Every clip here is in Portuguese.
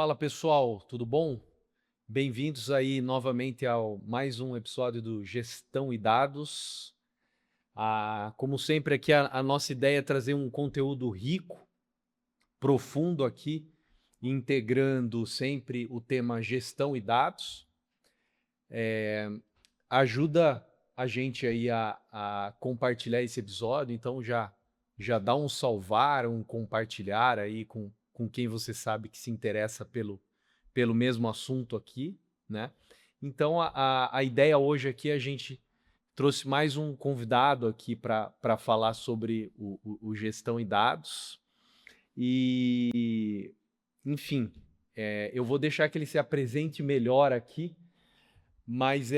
Fala pessoal, tudo bom? Bem-vindos aí novamente ao mais um episódio do Gestão e Dados. Como sempre aqui a nossa ideia é trazer um conteúdo rico, profundo aqui, integrando sempre o tema gestão e dados. Ajuda a gente aí a compartilhar esse episódio, então já dá um salvar, um compartilhar aí com quem você sabe que se interessa pelo mesmo assunto aqui, né? Então, a ideia hoje aqui, a gente trouxe mais um convidado aqui para falar sobre o gestão e dados. E, enfim, eu vou deixar que ele se apresente melhor aqui, mas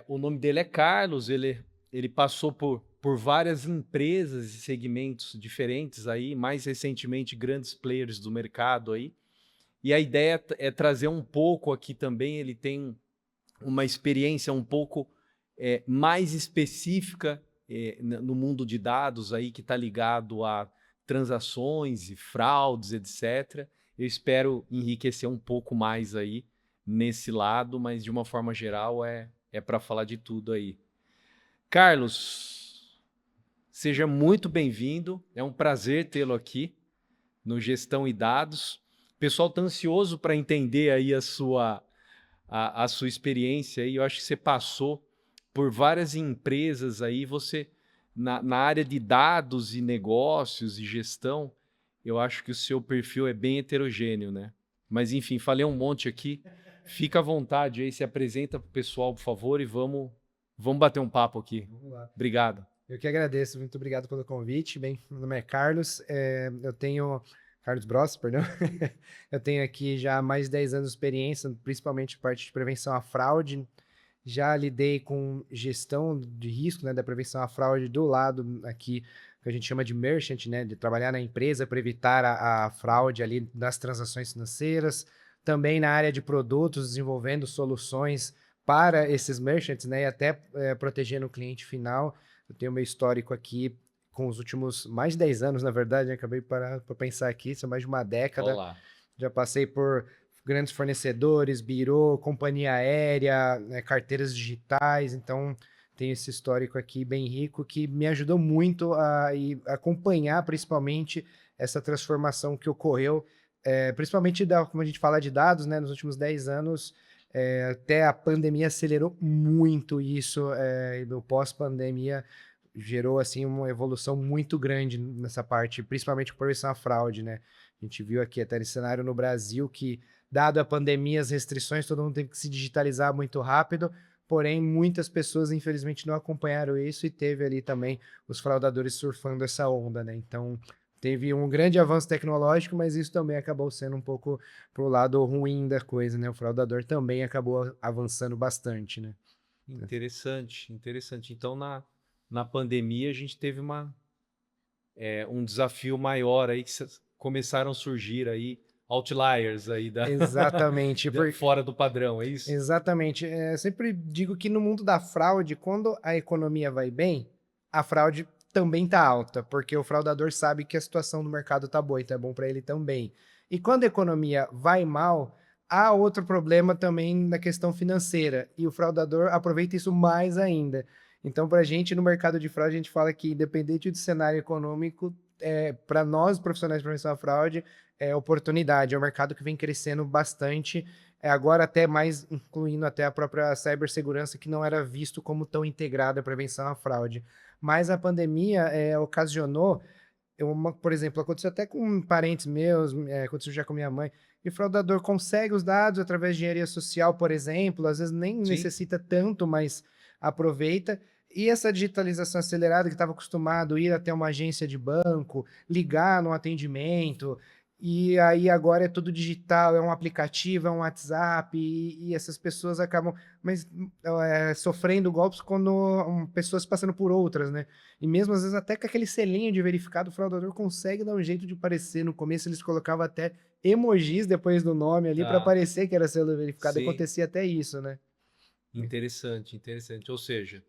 o nome dele é Carlos, ele passou por várias empresas e segmentos diferentes aí, mais recentemente grandes players do mercado aí. E a ideia é trazer um pouco aqui também, ele tem uma experiência um pouco mais específica no mundo de dados aí, que está ligado a transações e fraudes, etc. Eu espero enriquecer um pouco mais aí nesse lado, mas de uma forma geral é para falar de tudo aí. Carlos, seja muito bem-vindo, é um prazer tê-lo aqui no Gestão e Dados. O pessoal está ansioso para entender aí a sua experiência aí. Eu acho que você passou por várias empresas aí, você na área de dados e negócios e gestão, eu acho que o seu perfil é bem heterogêneo, né? Mas enfim, falei um monte aqui. Fica à vontade aí, se apresenta para o pessoal, por favor, e vamos bater um papo aqui. Vamos lá. Obrigado. Eu que agradeço, muito obrigado pelo convite. Bem, meu nome é Carlos, eu tenho... Carlos Bros, perdão. Eu tenho aqui já mais de 10 anos de experiência, principalmente parte de prevenção à fraude. Já lidei com gestão de risco, né, da prevenção à fraude do lado aqui, que a gente chama de merchant, né, de trabalhar na empresa para evitar a fraude ali das transações financeiras. Também na área de produtos, desenvolvendo soluções para esses merchants, né, e até protegendo o cliente final. Eu tenho meu histórico aqui com os últimos mais de 10 anos, na verdade, né? Acabei para pensar aqui, são mais de uma década. Olá. Já passei por grandes fornecedores, birô, companhia aérea, né, carteiras digitais, então tenho esse histórico aqui bem rico que me ajudou muito a acompanhar principalmente essa transformação que ocorreu, principalmente como a gente fala de dados, né, nos últimos 10 anos, até a pandemia acelerou muito isso, e no pós-pandemia gerou assim uma evolução muito grande nessa parte, principalmente com prevenção à fraude, né? A gente viu aqui até nesse cenário no Brasil que, dado a pandemia, as restrições, todo mundo teve que se digitalizar muito rápido, porém muitas pessoas infelizmente não acompanharam isso e teve ali também os fraudadores surfando essa onda, né? Então teve um grande avanço tecnológico, mas isso também acabou sendo um pouco pro lado ruim da coisa, né? O fraudador também acabou avançando bastante, né? Interessante, interessante. Então, na pandemia, a gente teve um desafio maior aí, que começaram a surgir aí outliers aí Exatamente, fora do padrão, é isso? exatamente. Sempre digo que no mundo da fraude, quando a economia vai bem, a fraude também tá alta, porque o fraudador sabe que a situação do mercado tá boa, então é bom para ele também. E quando a economia vai mal, há outro problema também na questão financeira, e o fraudador aproveita isso mais ainda. Então, para a gente, no mercado de fraude, a gente fala que, independente do cenário econômico, para nós, profissionais de prevenção à fraude, é oportunidade, é um mercado que vem crescendo bastante, agora até mais incluindo até a própria cibersegurança, que não era visto como tão integrada a prevenção à fraude. Mas a pandemia ocasionou, por exemplo, aconteceu até com parentes meus, aconteceu já com minha mãe, e o fraudador consegue os dados através de engenharia social, por exemplo, às vezes nem Sim. necessita tanto, mas aproveita. E essa digitalização acelerada, que estava acostumado a ir até uma agência de banco, ligar no atendimento, e aí agora é tudo digital, é um aplicativo, é um WhatsApp, e essas pessoas acabam sofrendo golpes quando pessoas passando por outras, né? E mesmo às vezes até com aquele selinho de verificado, o fraudador consegue dar um jeito de parecer. No começo eles colocavam até emojis depois do nome ali para Ah, parecer que era selo verificado, e sim. acontecia até isso, né? Interessante, interessante. Ou seja,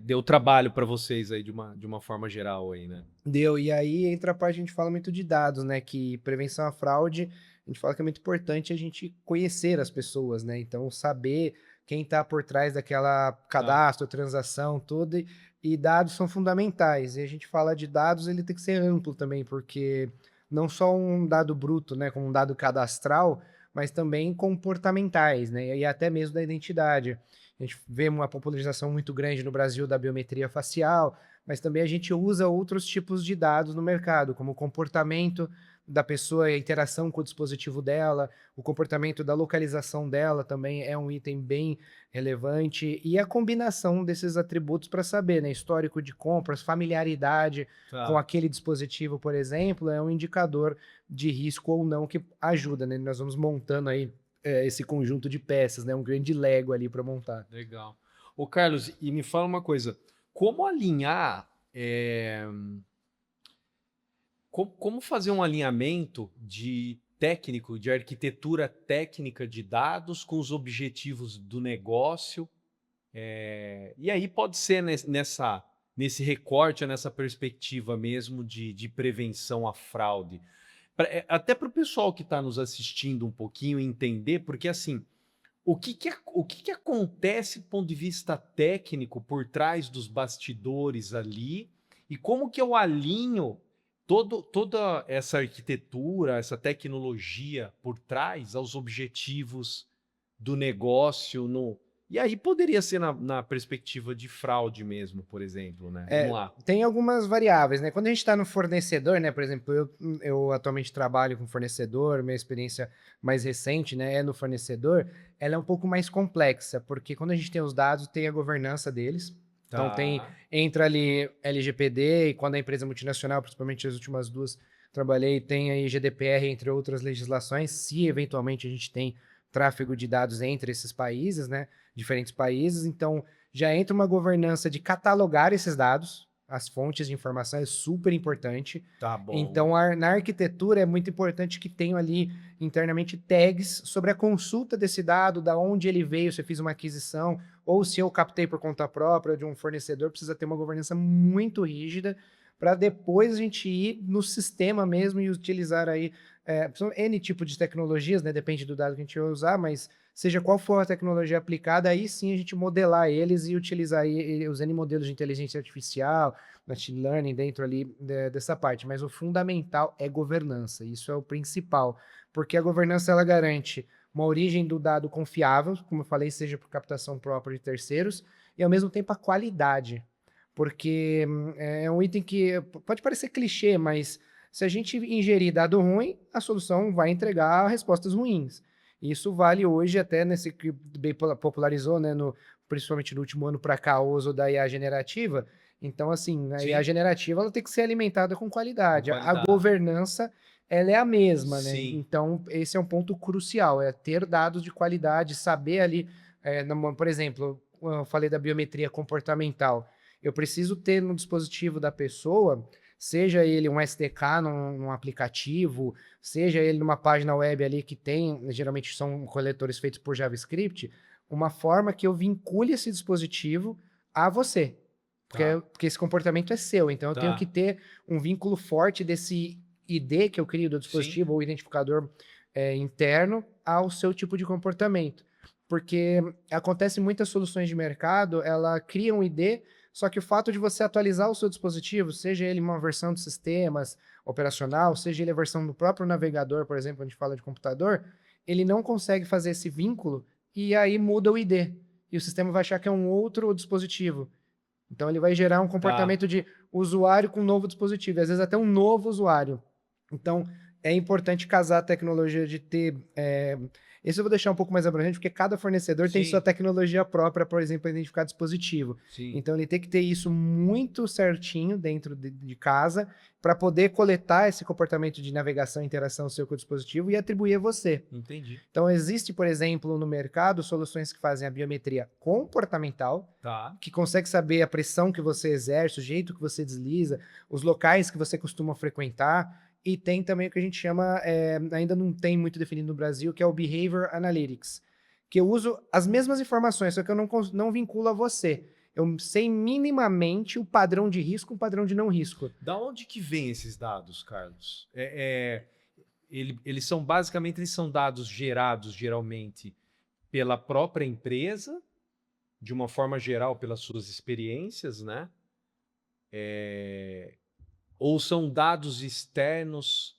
deu trabalho para vocês aí de uma forma geral aí, né? Deu. E aí entra a parte, a gente fala muito de dados, né? Que prevenção à fraude a gente fala que é muito importante a gente conhecer as pessoas, né? Então, saber quem está por trás daquela Tá. cadastro, transação, tudo, e dados são fundamentais. E a gente fala de dados, ele tem que ser amplo também, porque não só um dado bruto, né, como um dado cadastral, mas também comportamentais, né, e até mesmo da identidade. A gente vê uma popularização muito grande no Brasil da biometria facial, mas também a gente usa outros tipos de dados no mercado, como o comportamento da pessoa, a interação com o dispositivo dela, o comportamento da localização dela também é um item bem relevante, e a combinação desses atributos para saber, né, histórico de compras, familiaridade com Tá. aquele dispositivo, por exemplo, é um indicador de risco ou não que ajuda, né? Nós vamos montando aí esse conjunto de peças, né? Um grande Lego ali para montar. Legal. Ô, Carlos, e me fala uma coisa, como alinhar, como fazer um alinhamento de técnico, de arquitetura técnica de dados com os objetivos do negócio? E aí pode ser nesse recorte, nessa perspectiva mesmo de prevenção à fraude. Até para o pessoal que está nos assistindo um pouquinho entender, porque assim, o que acontece do ponto de vista técnico por trás dos bastidores ali e como que eu alinho toda essa arquitetura, essa tecnologia por trás aos objetivos do negócio no. E aí poderia ser na perspectiva de fraude mesmo, por exemplo, né? Vamos lá. Tem algumas variáveis, né? Quando a gente está no fornecedor, né? Por exemplo, eu atualmente trabalho com fornecedor, minha experiência mais recente, né, é no fornecedor, ela é um pouco mais complexa, porque quando a gente tem os dados, tem a governança deles. Então Tá. entra ali LGPD, e quando a empresa é multinacional, principalmente as últimas duas trabalhei, tem aí GDPR, entre outras legislações, se eventualmente a gente tem tráfego de dados entre esses países, né? Diferentes países, então já entra uma governança de catalogar esses dados, as fontes de informação é super importante. Tá bom. Então, na arquitetura é muito importante que tenham ali internamente tags sobre a consulta desse dado, da onde ele veio, se eu fiz uma aquisição, ou se eu captei por conta própria de um fornecedor, precisa ter uma governança muito rígida para depois a gente ir no sistema mesmo e utilizar aí são N tipo de tecnologias, né? Depende do dado que a gente vai usar, mas seja qual for a tecnologia aplicada, aí sim a gente modelar eles e utilizar os N modelos de inteligência artificial, machine learning dentro ali dessa parte. Mas o fundamental é governança, isso é o principal, porque a governança ela garante uma origem do dado confiável, como eu falei, seja por captação própria de terceiros, e ao mesmo tempo a qualidade, porque é um item que pode parecer clichê, mas se a gente ingerir dado ruim, a solução vai entregar respostas ruins. Isso vale hoje até nesse que bem popularizou, né, principalmente no último ano para cá, o uso da IA generativa. Então, assim, a IA Sim, generativa ela tem que ser alimentada com com qualidade. A qualidade. governança ela é a mesma, né? Sim. Então, esse é um ponto crucial, é ter dados de qualidade, saber ali, por exemplo, eu falei da biometria comportamental. Eu preciso ter no dispositivo da pessoa, seja ele um SDK num aplicativo, seja ele numa página web ali que tem, geralmente são coletores feitos por JavaScript, uma forma que eu vincule esse dispositivo a você. Tá. Porque esse comportamento é seu, então eu tenho que Tá. ter um vínculo forte desse ID que eu crio do Sim. dispositivo ou identificador interno ao seu tipo de comportamento. Porque acontece muitas soluções de mercado, ela cria um ID, só que o fato de você atualizar o seu dispositivo, seja ele uma versão de sistemas operacional, seja ele a versão do próprio navegador, por exemplo, quando a gente fala de computador, ele não consegue fazer esse vínculo e aí muda o ID. E o sistema vai achar que é um outro dispositivo. Então ele vai gerar um Tá. comportamento de usuário com um novo dispositivo, e às vezes até um novo usuário. Então é importante casar a tecnologia de ter. Esse eu vou deixar um pouco mais abrangente, porque cada fornecedor tem sua Sim. tecnologia própria, por exemplo, para identificar dispositivo. Sim. Então ele tem que ter isso muito certinho dentro de casa para poder coletar esse comportamento de navegação e interação seu com o dispositivo e atribuir a você. Entendi. Então existe, por exemplo, no mercado soluções que fazem a biometria comportamental, Tá. que consegue saber a pressão que você exerce, o jeito que você desliza, os locais que você costuma frequentar. E tem também o que a gente chama, ainda não tem muito definido no Brasil, que é o Behavior Analytics, que eu uso as mesmas informações, só que eu não vinculo a você. Eu sei minimamente o padrão de risco, o padrão de não risco. Da onde que vem esses dados, Carlos? eles são basicamente eles são dados gerados geralmente pela própria empresa, de uma forma geral, pelas suas experiências, né? Ou são dados externos,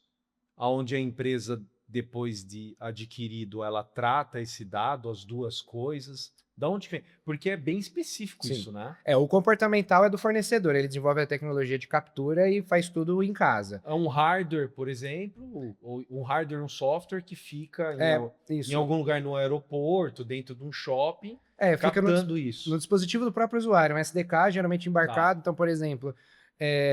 onde a empresa, depois de adquirido, ela trata esse dado, as duas coisas. Da onde vem? Porque é bem específico Sim. isso, né? O comportamental é do fornecedor, ele desenvolve a tecnologia de captura e faz tudo em casa. É um hardware, por exemplo, ou um hardware, um software que fica em Isso. algum lugar no aeroporto, dentro de um shopping, Fica captando no isso. dispositivo do próprio usuário, um SDK geralmente embarcado. Então, por exemplo,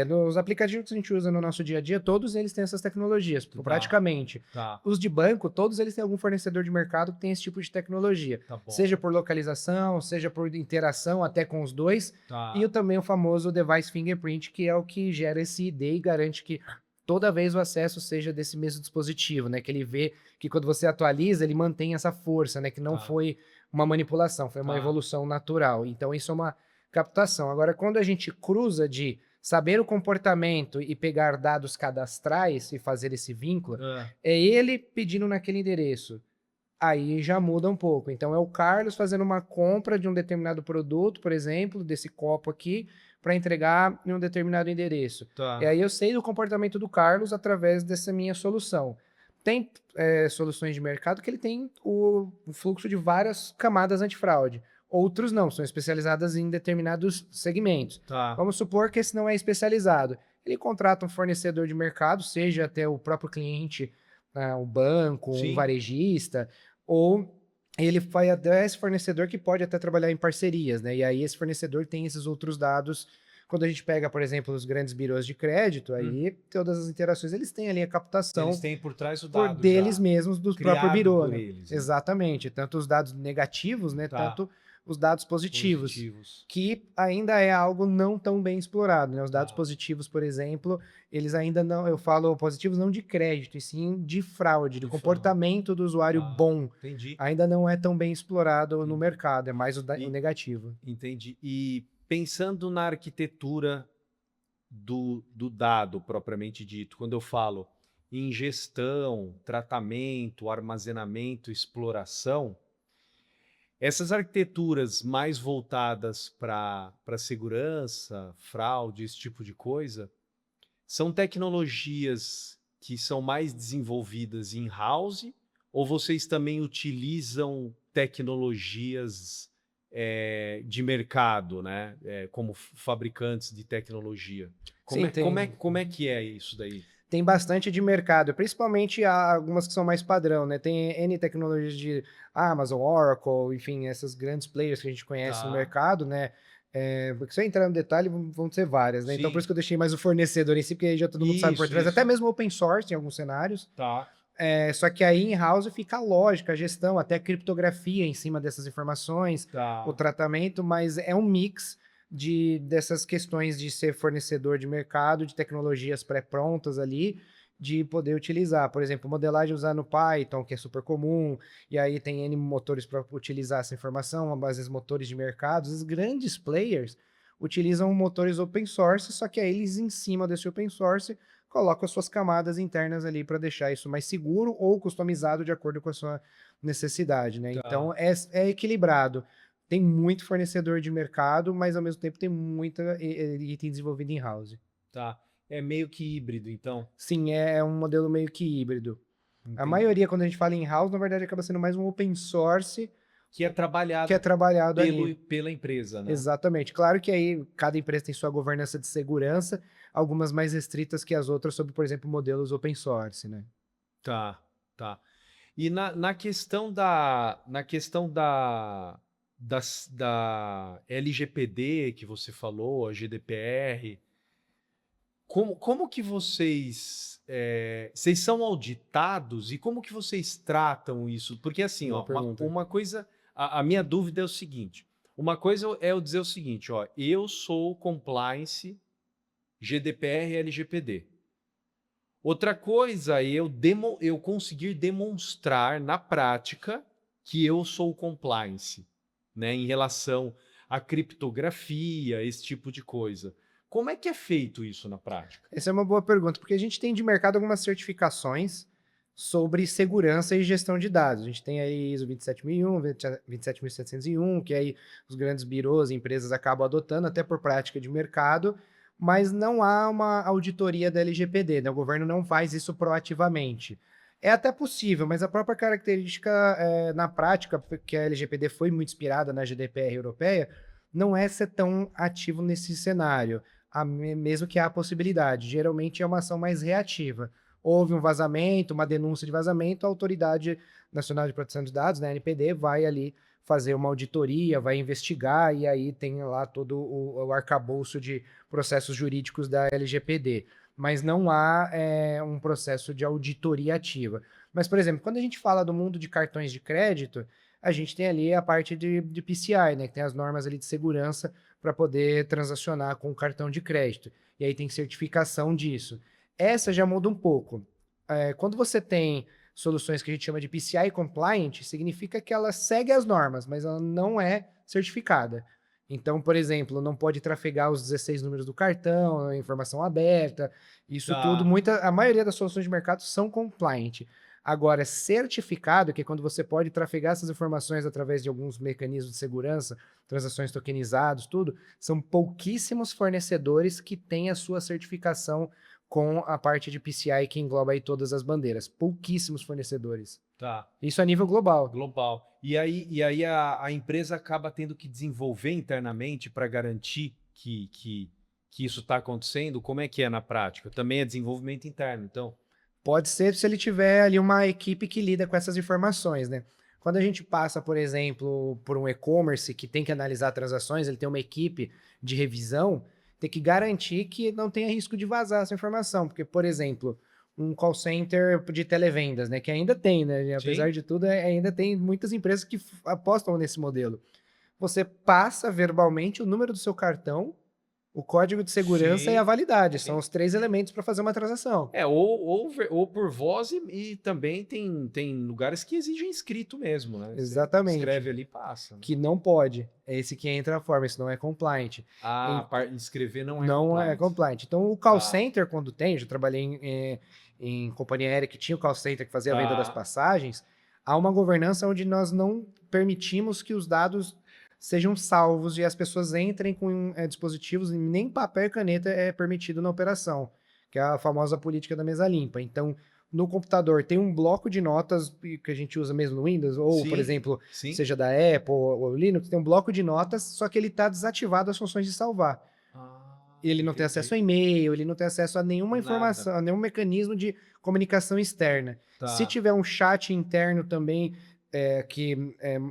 nos aplicativos que a gente usa no nosso dia a dia, todos eles têm essas tecnologias, praticamente. Tá, Os de banco, todos eles têm algum fornecedor de mercado que tem esse tipo de tecnologia. tá bom. Seja por localização, seja por interação até com os dois. Tá. E também o famoso device fingerprint, que é o que gera esse ID e garante que toda vez o acesso seja desse mesmo dispositivo, né? Que ele vê que quando você atualiza, ele mantém essa força, né? Que não foi uma manipulação, foi uma evolução natural. Então, isso é uma captação. Agora, quando a gente cruza de saber o comportamento e pegar dados cadastrais e fazer esse vínculo, é ele pedindo naquele endereço. Aí já muda um pouco. Então, é o Carlos fazendo uma compra de um determinado produto, por exemplo, desse copo aqui, para entregar em um determinado endereço. E aí eu sei do comportamento do Carlos através dessa minha solução. Tem soluções de mercado que ele tem o fluxo de várias camadas antifraude. Outros não, são especializadas em determinados segmentos. Vamos supor que esse não é especializado. Ele contrata um fornecedor de mercado, seja até o próprio cliente, um banco, um varejista, ou ele vai até esse fornecedor que pode até trabalhar em parcerias, né? E aí esse fornecedor tem esses outros dados. Quando a gente pega, por exemplo, os grandes birôs de crédito, aí todas as interações, eles têm ali a captação. Eles têm por trás o dado por deles mesmos, do próprio birô, né? Eles, Exatamente. Tanto os dados negativos, né? Tanto os dados positivos, que ainda é algo não tão bem explorado, né? Os dados positivos, por exemplo, eles ainda não, eu falo positivos não de crédito, e sim de fraude, do comportamento do usuário bom. Entendi. Ainda não é tão bem explorado no mercado, é mais o negativo. Entendi. E pensando na arquitetura do dado propriamente dito, quando eu falo em gestão, tratamento, armazenamento, exploração, essas arquiteturas mais voltadas para segurança, fraude, esse tipo de coisa, são tecnologias que são mais desenvolvidas in-house, ou vocês também utilizam tecnologias de mercado, né? Como fabricantes de tecnologia? Como é que é isso daí? Tem bastante de mercado, principalmente algumas que são mais padrão, né? Tem N tecnologias de Amazon, Oracle, enfim, essas grandes players que a gente conhece no mercado, né? Porque se eu entrar no detalhe, vão ser várias, né? Então, por isso que eu deixei mais o fornecedor em si, porque aí já todo mundo sabe por trás. Até mesmo open source em alguns cenários. Só que aí in-house fica a lógica, a gestão, até a criptografia em cima dessas informações, o tratamento, mas é um mix dessas questões de ser fornecedor de mercado, de tecnologias pré-prontas ali, de poder utilizar. Por exemplo, modelagem usar no Python, que é super comum, e aí tem N motores para utilizar essa informação, às vezes motores de mercado. Os grandes players utilizam motores open source, só que aí eles, em cima desse open source, colocam as suas camadas internas ali para deixar isso mais seguro ou customizado de acordo com a sua necessidade, né? Então, é equilibrado. Tem muito fornecedor de mercado, mas ao mesmo tempo tem muita item desenvolvido in-house. É meio que híbrido, então? Sim, é um modelo meio que híbrido. Entendi. A maioria, quando a gente fala in-house, na verdade acaba sendo mais um open source que é trabalhado pela empresa, né? Exatamente. Claro que aí cada empresa tem sua governança de segurança, algumas mais restritas que as outras sobre, por exemplo, modelos open source, né? Tá. E na questão da LGPD que você falou, a GDPR, como que vocês são auditados e como que vocês tratam isso? Porque assim, uma coisa, a minha dúvida é o seguinte, uma coisa é eu dizer o seguinte, eu sou compliance GDPR e LGPD. Outra coisa é eu conseguir demonstrar na prática que eu sou compliance, né, em relação à criptografia, esse tipo de coisa. Como é que é feito isso na prática? Essa é uma boa pergunta, porque a gente tem de mercado algumas certificações, sobre segurança e gestão de dados. A gente tem aí ISO 27001, 27701, que aí os grandes birôs e empresas acabam adotando até por prática de mercado, mas não há uma auditoria da LGPD, né? O governo não faz isso proativamente. É até possível, mas a própria característica na prática, porque a LGPD foi muito inspirada na GDPR europeia, não é ser tão ativo nesse cenário, mesmo que há a possibilidade. Geralmente é uma ação mais reativa. Houve um vazamento, uma denúncia de vazamento, a Autoridade Nacional de Proteção de Dados, né, ANPD, vai ali fazer uma auditoria, vai investigar, e aí tem lá todo o arcabouço de processos jurídicos da LGPD. Mas não há um processo de auditoria ativa. Mas, por exemplo, quando a gente fala do mundo de cartões de crédito, a gente tem ali a parte de PCI, né, que tem as normas ali de segurança para poder transacionar com o cartão de crédito. E aí tem certificação disso. Essa já muda um pouco. Quando você tem soluções que a gente chama de PCI compliant, significa que ela segue as normas, mas ela não é certificada. Então, por exemplo, não pode trafegar os 16 números do cartão, a informação aberta, isso tudo, Tá. a maioria das soluções de mercado são compliant. Agora, certificado, que é quando você pode trafegar essas informações através de alguns mecanismos de segurança, transações tokenizadas, tudo, são pouquíssimos fornecedores que têm a sua certificação com a parte de PCI que engloba aí todas as bandeiras. Pouquíssimos fornecedores. Tá. Isso a nível global. Global. E aí a empresa acaba tendo que desenvolver internamente para garantir que isso está acontecendo? Como é que é na prática? Também é desenvolvimento interno, então? Pode ser se ele tiver ali uma equipe que lida com essas informações, né? Quando a gente passa, por exemplo, por um e-commerce que tem que analisar transações, ele tem uma equipe de revisão, tem que garantir que não tenha risco de vazar essa informação, porque, por exemplo, um call center de televendas, né, que ainda tem, né, apesar Sim. de tudo, ainda tem muitas empresas que apostam nesse modelo. Você passa verbalmente o número do seu cartão, o código de segurança e a Sim, validade, são sim. os 3 elementos para fazer uma transação. Ou por voz e também tem lugares que exigem escrito mesmo, né? Você Exatamente. escreve ali e passa, né? Que não pode. É esse que entra a forma, isso não é compliant. Escrever não é Não é compliance. compliant. Então, o call Tá, center, quando tem, já trabalhei em companhia aérea que tinha o call center que fazia a venda das tá, passagens, há uma governança onde nós não permitimos que os dados sejam salvos e as pessoas entrem com dispositivos, e nem papel e caneta é permitido na operação, que é a famosa política da mesa limpa. Então, no computador tem um bloco de notas que a gente usa mesmo no Windows, ou, por sim, exemplo, sim. seja da Apple ou Linux, tem um bloco de notas, só que ele está desativado as funções de salvar. Ele não tem acesso Entendi. a e-mail, ele não tem acesso a nenhuma Nada. informação, a nenhum mecanismo de comunicação externa. Se Tá, tiver um chat interno também,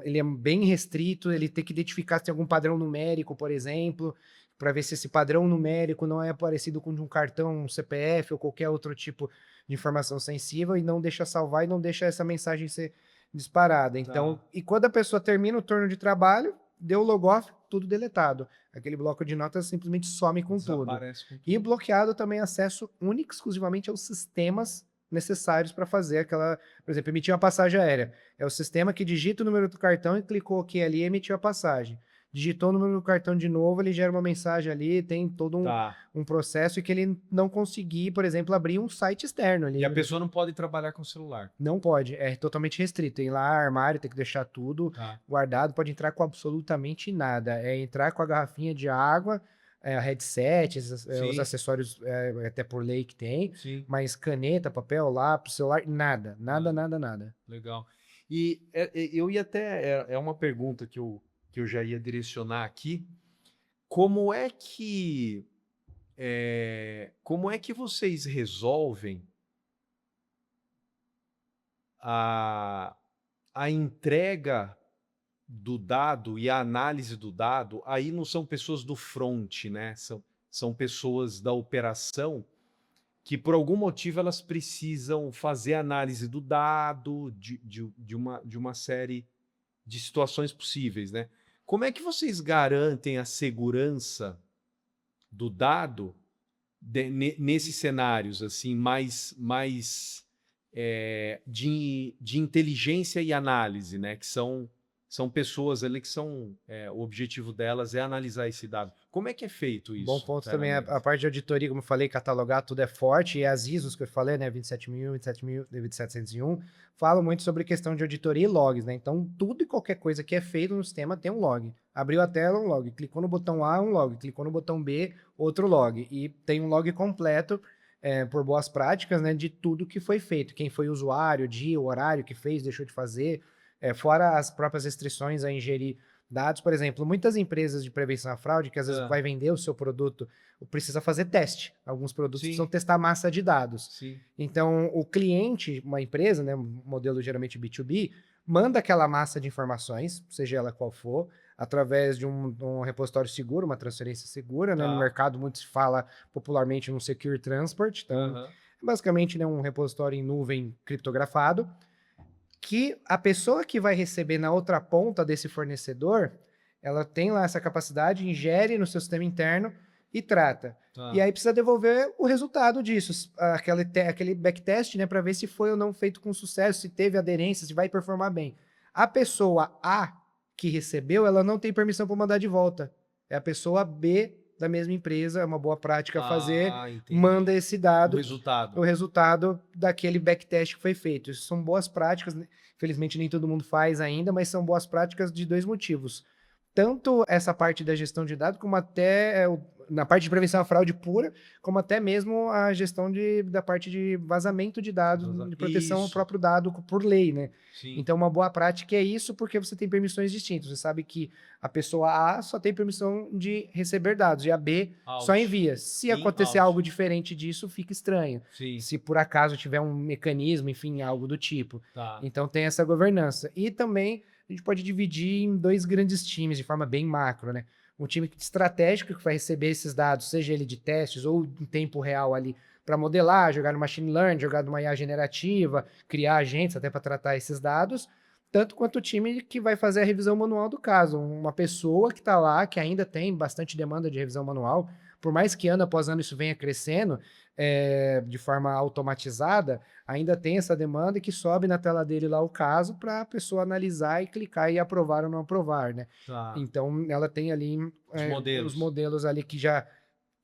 ele é bem restrito, ele tem que identificar se tem algum padrão numérico, por exemplo, para ver se esse padrão numérico não é parecido com de um cartão, um CPF ou qualquer outro tipo de informação sensível e não deixa salvar e não deixa essa mensagem ser disparada. Então, tá. e quando a pessoa termina o turno de trabalho, deu logoff, tudo deletado. Aquele bloco de notas simplesmente some com tudo. Desaparece com E tudo. bloqueado também acesso único e exclusivamente aos sistemas necessários para fazer aquela, por exemplo, emitir uma passagem aérea. É o sistema que digita o número do cartão e clicou aqui ali e emitiu a passagem. Digitou o número do cartão de novo, ele gera uma mensagem ali, tem todo Tá. um processo que ele não conseguir, por exemplo, abrir um site externo ali. E a pessoa não pode trabalhar com celular. Não pode, é totalmente restrito. Tem lá armário, tem que deixar tudo Tá. guardado, pode entrar com absolutamente nada. É entrar com a garrafinha de água, headset, os Sim, acessórios, até por lei que tem, sim. mas caneta, papel, lápis, celular, nada, nada, Nada. nada, nada. Legal. Eu ia até. É uma pergunta que eu já ia direcionar aqui. Como é que. Como é que vocês resolvem a, a entrega do dado e a análise do dado? Aí não são pessoas do front, né? São pessoas da operação que, por algum motivo, elas precisam fazer análise do dado, de uma série de situações possíveis, né? Como é que vocês garantem a segurança do dado nesses cenários assim mais de inteligência e análise, né? Que são São pessoas ali que são, o objetivo delas é analisar esse dado. Como é que é feito isso? Bom ponto também, a internamente? parte de auditoria, como eu falei, catalogar tudo é forte, e as ISOs que eu falei, né, 27000, 27000, 27701, falam muito sobre questão de auditoria e logs, né? Então, tudo e qualquer coisa que é feito no sistema tem um log. Abriu a tela, um log. Clicou no botão A, um log. Clicou no botão B, outro log. E tem um log completo, por boas práticas, né, de tudo que foi feito. Quem foi o usuário, o dia, o horário que fez, deixou de fazer, fora as próprias restrições a ingerir dados. Por exemplo, muitas empresas de prevenção à fraude, que às vezes Ah, vai vender o seu produto, precisa fazer teste. Alguns produtos precisam sim, testar massa de dados. sim. Então, o cliente, uma empresa, né, um modelo geralmente B2B, manda aquela massa de informações, seja ela qual for, através de um repositório seguro, uma transferência segura, né? No Tá. mercado muito se fala popularmente num Secure Transport, então Aham. é basicamente, né, um repositório em nuvem criptografado, que a pessoa que vai receber na outra ponta desse fornecedor, ela tem lá essa capacidade, ingere no seu sistema interno e trata. E Tá. aí precisa devolver o resultado disso, aquele backtest, né, para ver se foi ou não feito com sucesso, se teve aderência, se vai performar bem. A pessoa A que recebeu, ela não tem permissão para mandar de volta. É a pessoa B da mesma empresa, é uma boa prática fazer, Ah, entendi. manda esse O dado, o resultado. resultado daquele backtest que foi feito. Isso são boas práticas, né? Infelizmente nem todo mundo faz ainda, mas são boas práticas de dois motivos. Tanto essa parte da gestão de dados, como até na parte de prevenção à fraude pura, como até mesmo a gestão da parte de vazamento de dados, de proteção ao Isso, próprio dado por lei, né? sim. Então, uma boa prática é isso, porque você tem permissões distintas. Você sabe que a pessoa A só tem permissão de receber dados, e a B só Out. envia. Se In, acontecer out. algo diferente disso, fica estranho. Sim, Se por acaso tiver um mecanismo, enfim, algo do tipo. tá. Então tem essa governança. E também a gente pode dividir em dois grandes times de forma bem macro, né? Um time estratégico que vai receber esses dados, seja ele de testes ou em tempo real ali, para modelar, jogar no machine learning, jogar numa IA generativa, criar agentes até para tratar esses dados, tanto quanto o time que vai fazer a revisão manual do caso. Uma pessoa que está lá, que ainda tem bastante demanda de revisão manual, por mais que ano após ano isso venha crescendo, de forma automatizada, ainda tem essa demanda e que sobe na tela dele lá o caso para a pessoa analisar e clicar e aprovar ou não aprovar, né? Tá. Então, ela tem ali Os os modelos. modelos ali que já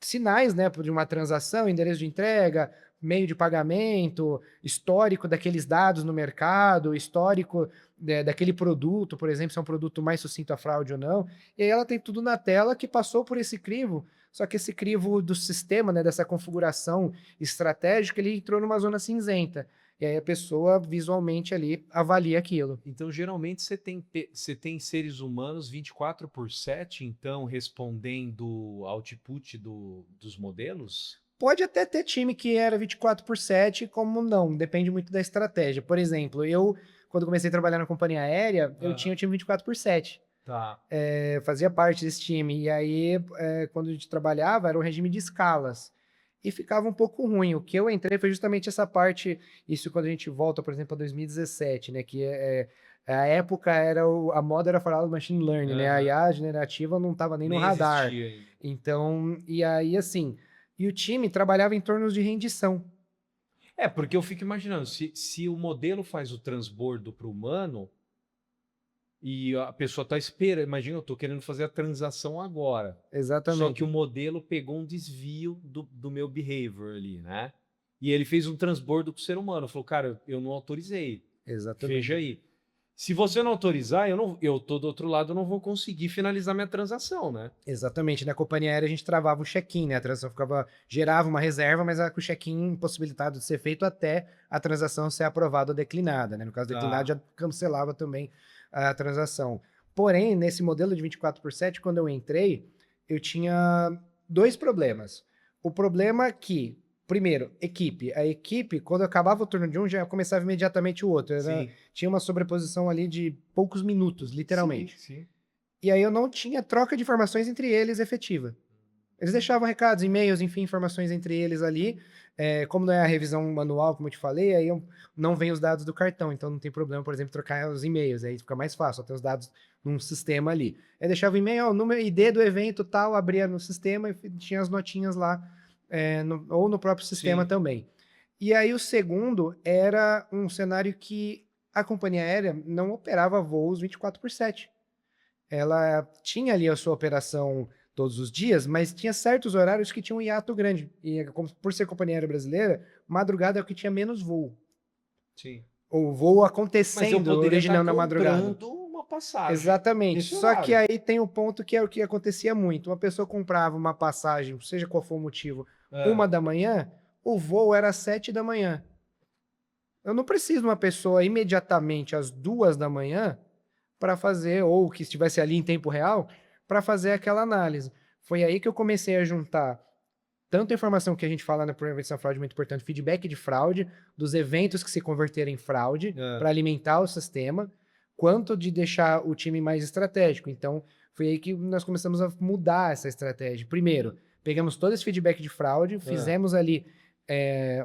sinais, né, de uma transação, endereço de entrega, meio de pagamento, histórico daqueles dados no mercado, histórico daquele produto, por exemplo, se é um produto mais sucinto à fraude ou não. E aí ela tem tudo na tela que passou por esse crivo, só que esse crivo do sistema, né, dessa configuração estratégica, ele entrou numa zona cinzenta. E aí a pessoa visualmente ali avalia aquilo. Então, geralmente, você tem seres humanos 24/7, então, respondendo output dos modelos? Pode até ter time que era 24/7, como não, depende muito da estratégia. Por exemplo, eu, quando comecei a trabalhar na companhia aérea, eu tinha Aham. o time 24/7. Tá. Fazia parte desse time. E aí, quando a gente trabalhava, era um regime de escalas. E ficava um pouco ruim. O que eu entrei foi justamente essa parte, isso quando a gente volta, por exemplo, a 2017, né? Que a época a moda era falar do machine learning, né? A Aham. IA generativa não estava nem no Nem radar. existia ainda. Então, e aí assim, e o time trabalhava em torno de rendição. Porque eu fico imaginando, se o modelo faz o transbordo para o humano e a pessoa está esperando, imagina, eu estou querendo fazer a transação agora, só que Exatamente. o modelo pegou um desvio do meu behavior ali, né? E ele fez um transbordo para o ser humano, falou, cara, eu não autorizei, Exatamente. veja aí. Se você não autorizar, eu tô do outro lado, eu não vou conseguir finalizar minha transação, né? Exatamente. Na companhia aérea a gente travava o check-in, né? A transação gerava uma reserva, mas com o check-in impossibilitado de ser feito até a transação ser aprovada ou declinada, né? No caso declinado, Tá. já cancelava também a transação. Porém, nesse modelo de 24/7, quando eu entrei, eu tinha dois problemas. O problema que, primeiro, equipe. A equipe, quando acabava o turno de um, já começava imediatamente o outro. Sim. Tinha uma sobreposição ali de poucos minutos, literalmente. Sim. E aí eu não tinha troca de informações entre eles efetiva. Eles deixavam recados, e-mails, enfim, informações entre eles ali. Como não é a revisão manual, como eu te falei, aí não vem os dados do cartão, então não tem problema, por exemplo, trocar os e-mails, aí fica mais fácil, só ter os dados num sistema ali. Aí deixava o e-mail, o número ID do evento tal, abria no sistema e tinha as notinhas lá, ou no próprio sistema Sim. também. E aí o segundo era um cenário que a companhia aérea não operava voos 24/7. Ela tinha ali a sua operação todos os dias, mas tinha certos horários que tinham um hiato grande. E por ser companhia aérea brasileira, madrugada é o que tinha menos voo. Sim. O voo Mas eu acontecendo, poderia estar originando na madrugada. comprando uma passagem Exatamente. nesse Só que horário. aí tem o ponto que é o que acontecia muito. Uma pessoa comprava uma passagem, seja qual for o motivo, É. 1 da manhã, o voo era às 7 da manhã. Eu não preciso de uma pessoa imediatamente às 2 da manhã para fazer, ou que estivesse ali em tempo real, para fazer aquela análise. Foi aí que eu comecei a juntar tanto a informação que a gente fala na prevenção à fraude, muito importante, feedback de fraude, dos eventos que se converteram em fraude, É. para alimentar o sistema, quanto de deixar o time mais estratégico. Então, foi aí que nós começamos a mudar essa estratégia. Primeiro, pegamos todo esse feedback de fraude, fizemos ali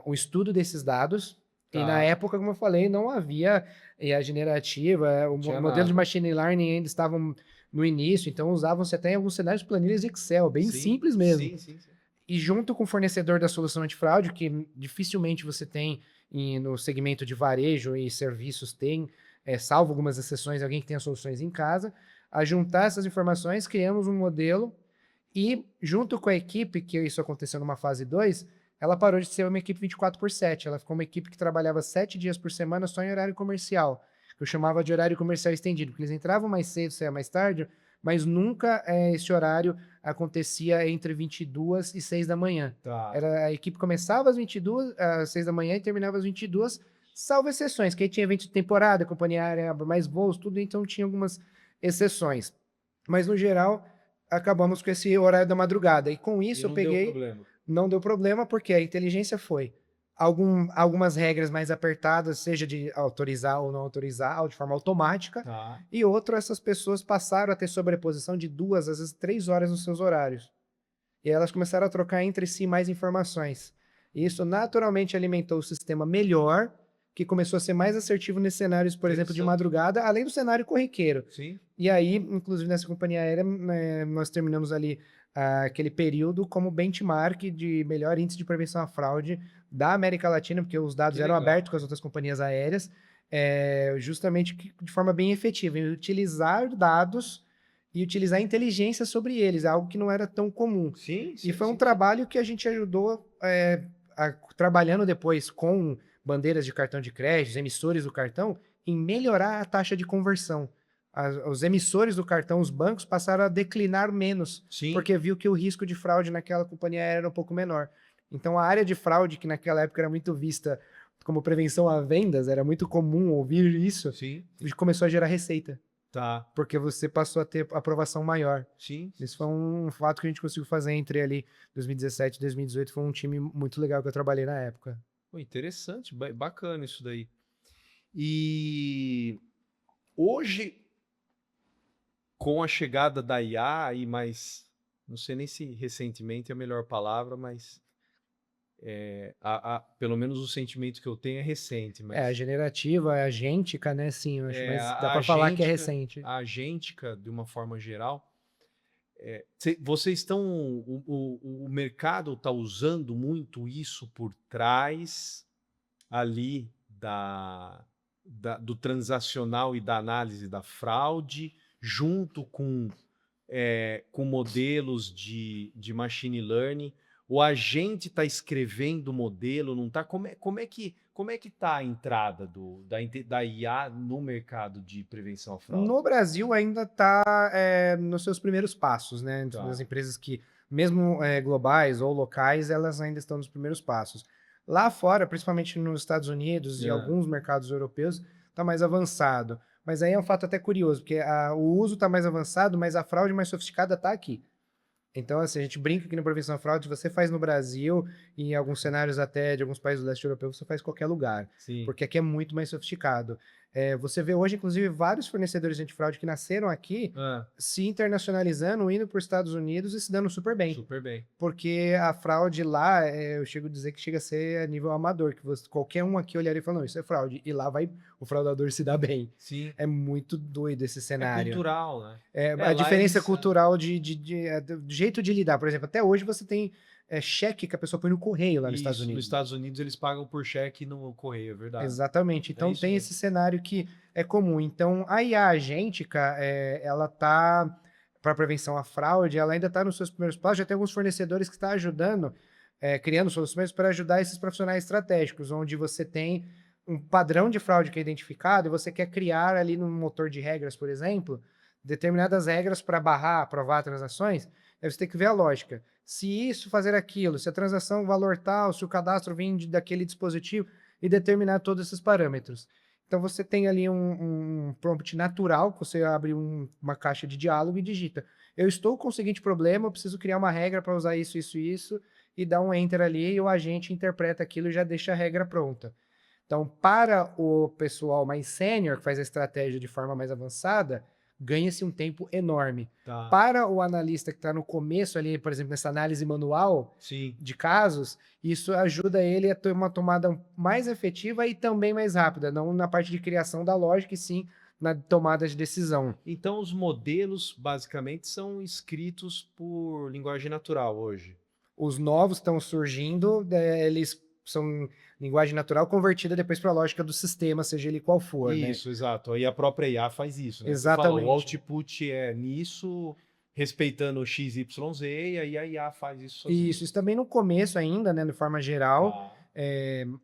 um estudo desses dados, e na Tá. época, como eu falei, não havia a generativa, o Tinha modelo de nada. machine learning ainda estavam no início, então usavam-se até em alguns cenários planilhas Excel, bem Sim, simples mesmo. sim. E junto com o fornecedor da solução antifraude, que dificilmente você tem no segmento de varejo e serviços, tem, salvo algumas exceções, alguém que tenha soluções em casa, a juntar essas informações, criamos um modelo e, junto com a equipe, que isso aconteceu numa fase 2, ela parou de ser uma equipe 24/7, ela ficou uma equipe que trabalhava 7 dias por semana só em horário comercial, que eu chamava de horário comercial estendido, porque eles entravam mais cedo, saiam mais tarde, mas nunca esse horário acontecia entre 22 e 6 da manhã. Tá. A equipe começava às 6 da manhã e terminava às 22, salvo exceções, que aí tinha evento de temporada, a companhia aérea abre mais voos, tudo, então tinha algumas exceções. Mas, no geral, acabamos com esse horário da madrugada. E com isso E eu não deu peguei, problema. não deu problema, porque a inteligência foi algumas regras mais apertadas, seja de autorizar ou não autorizar, de forma automática, Tá. e outro, essas pessoas passaram a ter sobreposição de 2, às vezes 3 horas nos seus horários. E elas começaram a trocar entre si mais informações. E isso naturalmente alimentou o sistema melhor, que começou a ser mais assertivo nesses cenários, por exemplo, de Interessante. madrugada, além do cenário corriqueiro. Sim. E aí, inclusive nessa companhia aérea, nós terminamos ali aquele período como benchmark de melhor índice de prevenção à fraude da América Latina, porque os dados Que eram legal. abertos com as outras companhias aéreas, justamente de forma bem efetiva, em utilizar dados e utilizar inteligência sobre eles, algo que não era tão comum. Sim. E foi um trabalho que a gente ajudou, trabalhando depois com bandeiras de cartão de crédito, emissores do cartão, em melhorar a taxa de conversão. Os emissores do cartão, os bancos, passaram a declinar menos, Sim. porque viu que o risco de fraude naquela companhia aérea era um pouco menor. Então, a área de fraude, que naquela época era muito vista como prevenção a vendas, era muito comum ouvir isso, Sim. começou a gerar receita, Tá. porque você passou a ter aprovação maior. Sim. Isso foi um fato que a gente conseguiu fazer entre ali 2017 e 2018, foi um time muito legal que eu trabalhei na época. Pô, interessante, bacana isso daí. E hoje, com a chegada da IA e mais, não sei nem se recentemente é a melhor palavra, mas pelo menos o sentimento que eu tenho é recente. Mas A generativa, a agêntica, né? Sim, eu acho, mas dá a para falar que é agêntica- recente. A agêntica, de uma forma geral, vocês estão. O mercado está usando muito isso por trás ali do transacional e da análise da fraude, junto com modelos de machine learning. O agente está escrevendo o modelo, não está? Como é que está a entrada da IA no mercado de prevenção à fraude? No Brasil ainda está nos seus primeiros passos, né? Tá. Das empresas que, mesmo globais ou locais, elas ainda estão nos primeiros passos. Lá fora, principalmente nos Estados Unidos e alguns mercados europeus, está mais avançado. Mas aí é um fato até curioso, porque o uso está mais avançado, mas a fraude mais sofisticada está aqui. Então, assim, a gente brinca que na prevenção à fraude você faz no Brasil e em alguns cenários até de alguns países do leste europeu, você faz em qualquer lugar. Sim. Porque aqui é muito mais sofisticado. Você vê hoje, inclusive, vários fornecedores de antifraude que nasceram aqui se internacionalizando, indo para os Estados Unidos e se dando super bem. Super bem. Porque a fraude lá, eu chego a dizer que chega a ser a nível amador, que qualquer um aqui olharia e fala, não, isso é fraude. E lá vai o fraudador se dar bem. Sim. É muito doido esse cenário. É cultural, né? A diferença cultural do jeito de lidar. Por exemplo, até hoje você tem cheque que a pessoa põe no correio lá nos Estados Isso, nos Unidos. Estados Unidos eles pagam por cheque no correio, é verdade. Exatamente. Então isso tem mesmo. esse cenário que é comum. Então a IA agêntica, ela tá para prevenção à fraude, ela ainda está nos seus primeiros passos. Já tem alguns fornecedores que estão ajudando, criando soluções para ajudar esses profissionais estratégicos, onde você tem um padrão de fraude que é identificado e você quer criar ali no motor de regras, por exemplo, determinadas regras para barrar, aprovar transações. Aí você tem que ver a lógica. Se isso fazer aquilo, se a transação valor tal, se o cadastro vem daquele dispositivo e determinar todos esses parâmetros. Então você tem ali um prompt natural, que você abre uma caixa de diálogo e digita. Eu estou com o seguinte problema, eu preciso criar uma regra para usar isso, isso, isso, e dá um enter ali e o agente interpreta aquilo e já deixa a regra pronta. Então, para o pessoal mais sênior, que faz a estratégia de forma mais avançada, ganha-se um tempo enorme. Tá. Para o analista que está no começo ali, por exemplo, nessa análise manual Sim. de casos, isso ajuda ele a ter uma tomada mais efetiva e também mais rápida, não na parte de criação da lógica, e sim na tomada de decisão. Então os modelos basicamente são escritos por linguagem natural hoje. Os novos estão surgindo, eles são linguagem natural convertida depois para a lógica do sistema, seja ele qual for, né? Isso, exato. Aí a própria IA faz isso, né? Você Exatamente. fala, o output é nisso, respeitando o XYZ, e aí a IA faz isso sozinho. Isso também no começo ainda, né, de forma geral. Tá.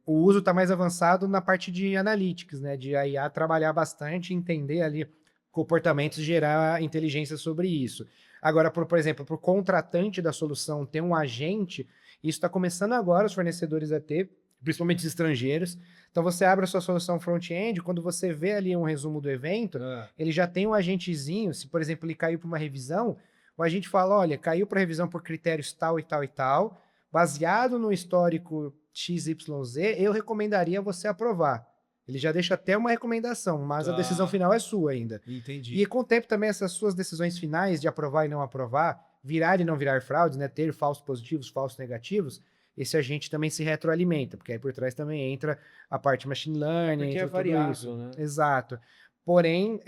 O uso está mais avançado na parte de analytics, né, de a IA trabalhar bastante, entender ali comportamentos, gerar inteligência sobre isso. Agora, por exemplo, para o contratante da solução ter um agente, isso está começando agora os fornecedores a ter, principalmente os estrangeiros. Então você abre a sua solução front-end, quando você vê ali um resumo do evento, ele já tem um agentezinho, se por exemplo ele caiu para uma revisão, o agente fala, olha, caiu para revisão por critérios tal e tal e tal, baseado no histórico XYZ, eu recomendaria você aprovar. Ele já deixa até uma recomendação, mas a decisão final é sua ainda. Entendi. E com o tempo também essas suas decisões finais de aprovar e não aprovar, virar e não virar fraudes, né, ter falsos positivos, falsos negativos, esse agente também se retroalimenta, porque aí por trás também entra a parte machine learning, porque é variável, né? Exato. Porém,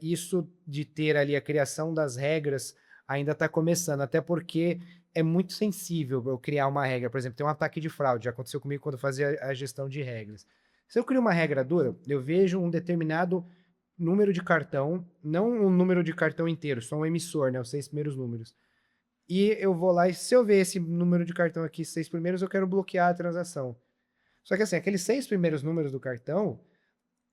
isso de ter ali a criação das regras ainda está começando, até porque é muito sensível eu criar uma regra. Por exemplo, tem um ataque de fraude, já aconteceu comigo quando eu fazia a gestão de regras. Se eu crio uma regra dura, eu vejo um determinado número de cartão, não um número de cartão inteiro, só um emissor, né, os 6 primeiros números. E eu vou lá e se eu ver esse número de cartão aqui, 6 primeiros, eu quero bloquear a transação. Só que assim, aqueles 6 primeiros números do cartão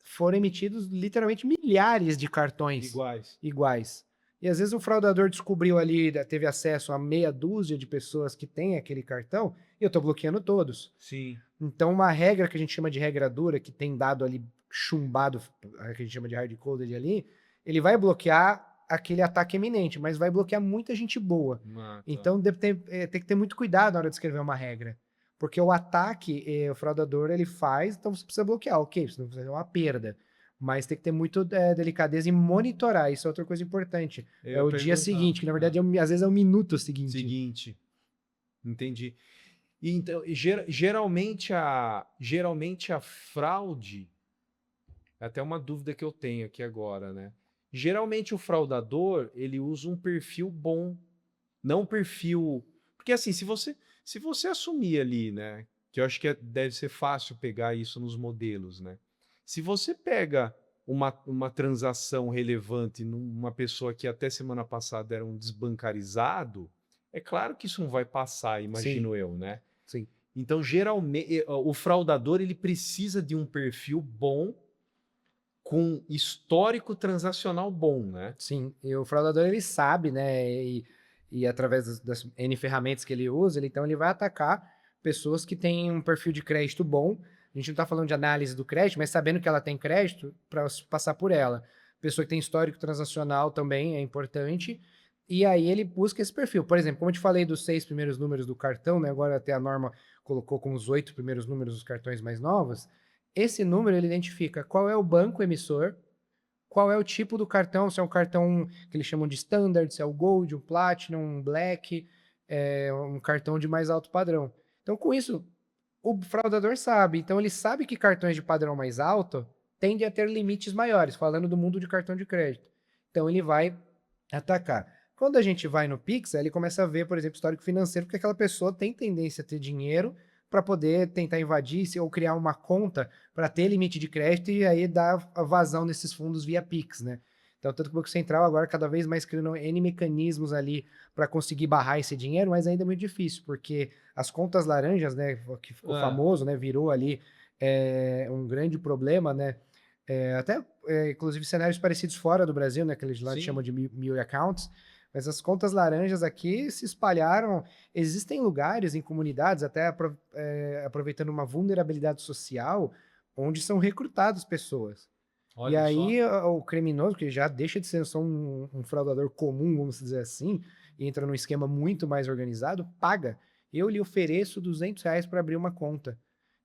foram emitidos literalmente milhares de cartões iguais. E às vezes o fraudador descobriu ali, teve acesso a meia dúzia de pessoas que têm aquele cartão, e eu estou bloqueando todos. Sim. Então uma regra que a gente chama de regra dura, que tem dado ali chumbado, que a gente chama de hard-coded ali, ele vai bloquear aquele ataque eminente, mas vai bloquear muita gente boa. Então tem que ter muito cuidado na hora de escrever uma regra. Porque o ataque, o fraudador, ele faz, então você precisa bloquear. Ok, você não precisa ter uma perda. Mas tem que ter muito delicadeza em monitorar. Isso é outra coisa importante. É o dia seguinte, que na verdade às vezes é o minuto seguinte. Entendi. E então, geralmente a fraude, é até uma dúvida que eu tenho aqui agora, né? Geralmente o fraudador, ele usa um perfil bom, não um perfil... Porque assim, se você assumir ali, né, que eu acho que deve ser fácil pegar isso nos modelos, né? Se você pega uma transação relevante numa pessoa que até semana passada era um desbancarizado, é claro que isso não vai passar, imagino eu, né? Sim. Então, geralmente, o fraudador ele precisa de um perfil bom com histórico transacional bom, né? Sim, e o fraudador ele sabe, né, e através das N ferramentas que ele usa, então ele vai atacar pessoas que têm um perfil de crédito bom. A gente não está falando de análise do crédito, mas sabendo que ela tem crédito, para passar por ela. Pessoa que tem histórico transacional também é importante, e aí ele busca esse perfil. Por exemplo, como eu te falei dos 6 primeiros números do cartão, né, agora até a norma colocou como os 8 primeiros números dos cartões mais novos, esse número ele identifica qual é o banco emissor, qual é o tipo do cartão, se é um cartão que eles chamam de standard, se é o gold, um platinum, um black, um cartão de mais alto padrão. Então, com isso, o fraudador sabe. Então, ele sabe que cartões de padrão mais alto tendem a ter limites maiores, falando do mundo de cartão de crédito. Então, ele vai atacar. Quando a gente vai no Pix, aí ele começa a ver, por exemplo, histórico financeiro, porque aquela pessoa tem tendência a ter dinheiro para poder tentar invadir ou criar uma conta para ter limite de crédito e aí dar a vazão nesses fundos via Pix, né? Então, tanto que o Banco Central agora cada vez mais criando N mecanismos ali para conseguir barrar esse dinheiro, mas ainda é muito difícil, porque as contas laranjas, né, que ficou Ah, famoso, né, virou ali um grande problema, né? Inclusive cenários parecidos fora do Brasil, né, que eles lá chamam sim. de mil accounts, mas as contas laranjas aqui se espalharam. Existem lugares em comunidades, até aproveitando uma vulnerabilidade social, onde são recrutadas pessoas. E Olha só. aí o criminoso, que já deixa de ser só um fraudador comum, vamos dizer assim, e entra num esquema muito mais organizado, paga. Eu lhe ofereço R$ 200 para abrir uma conta.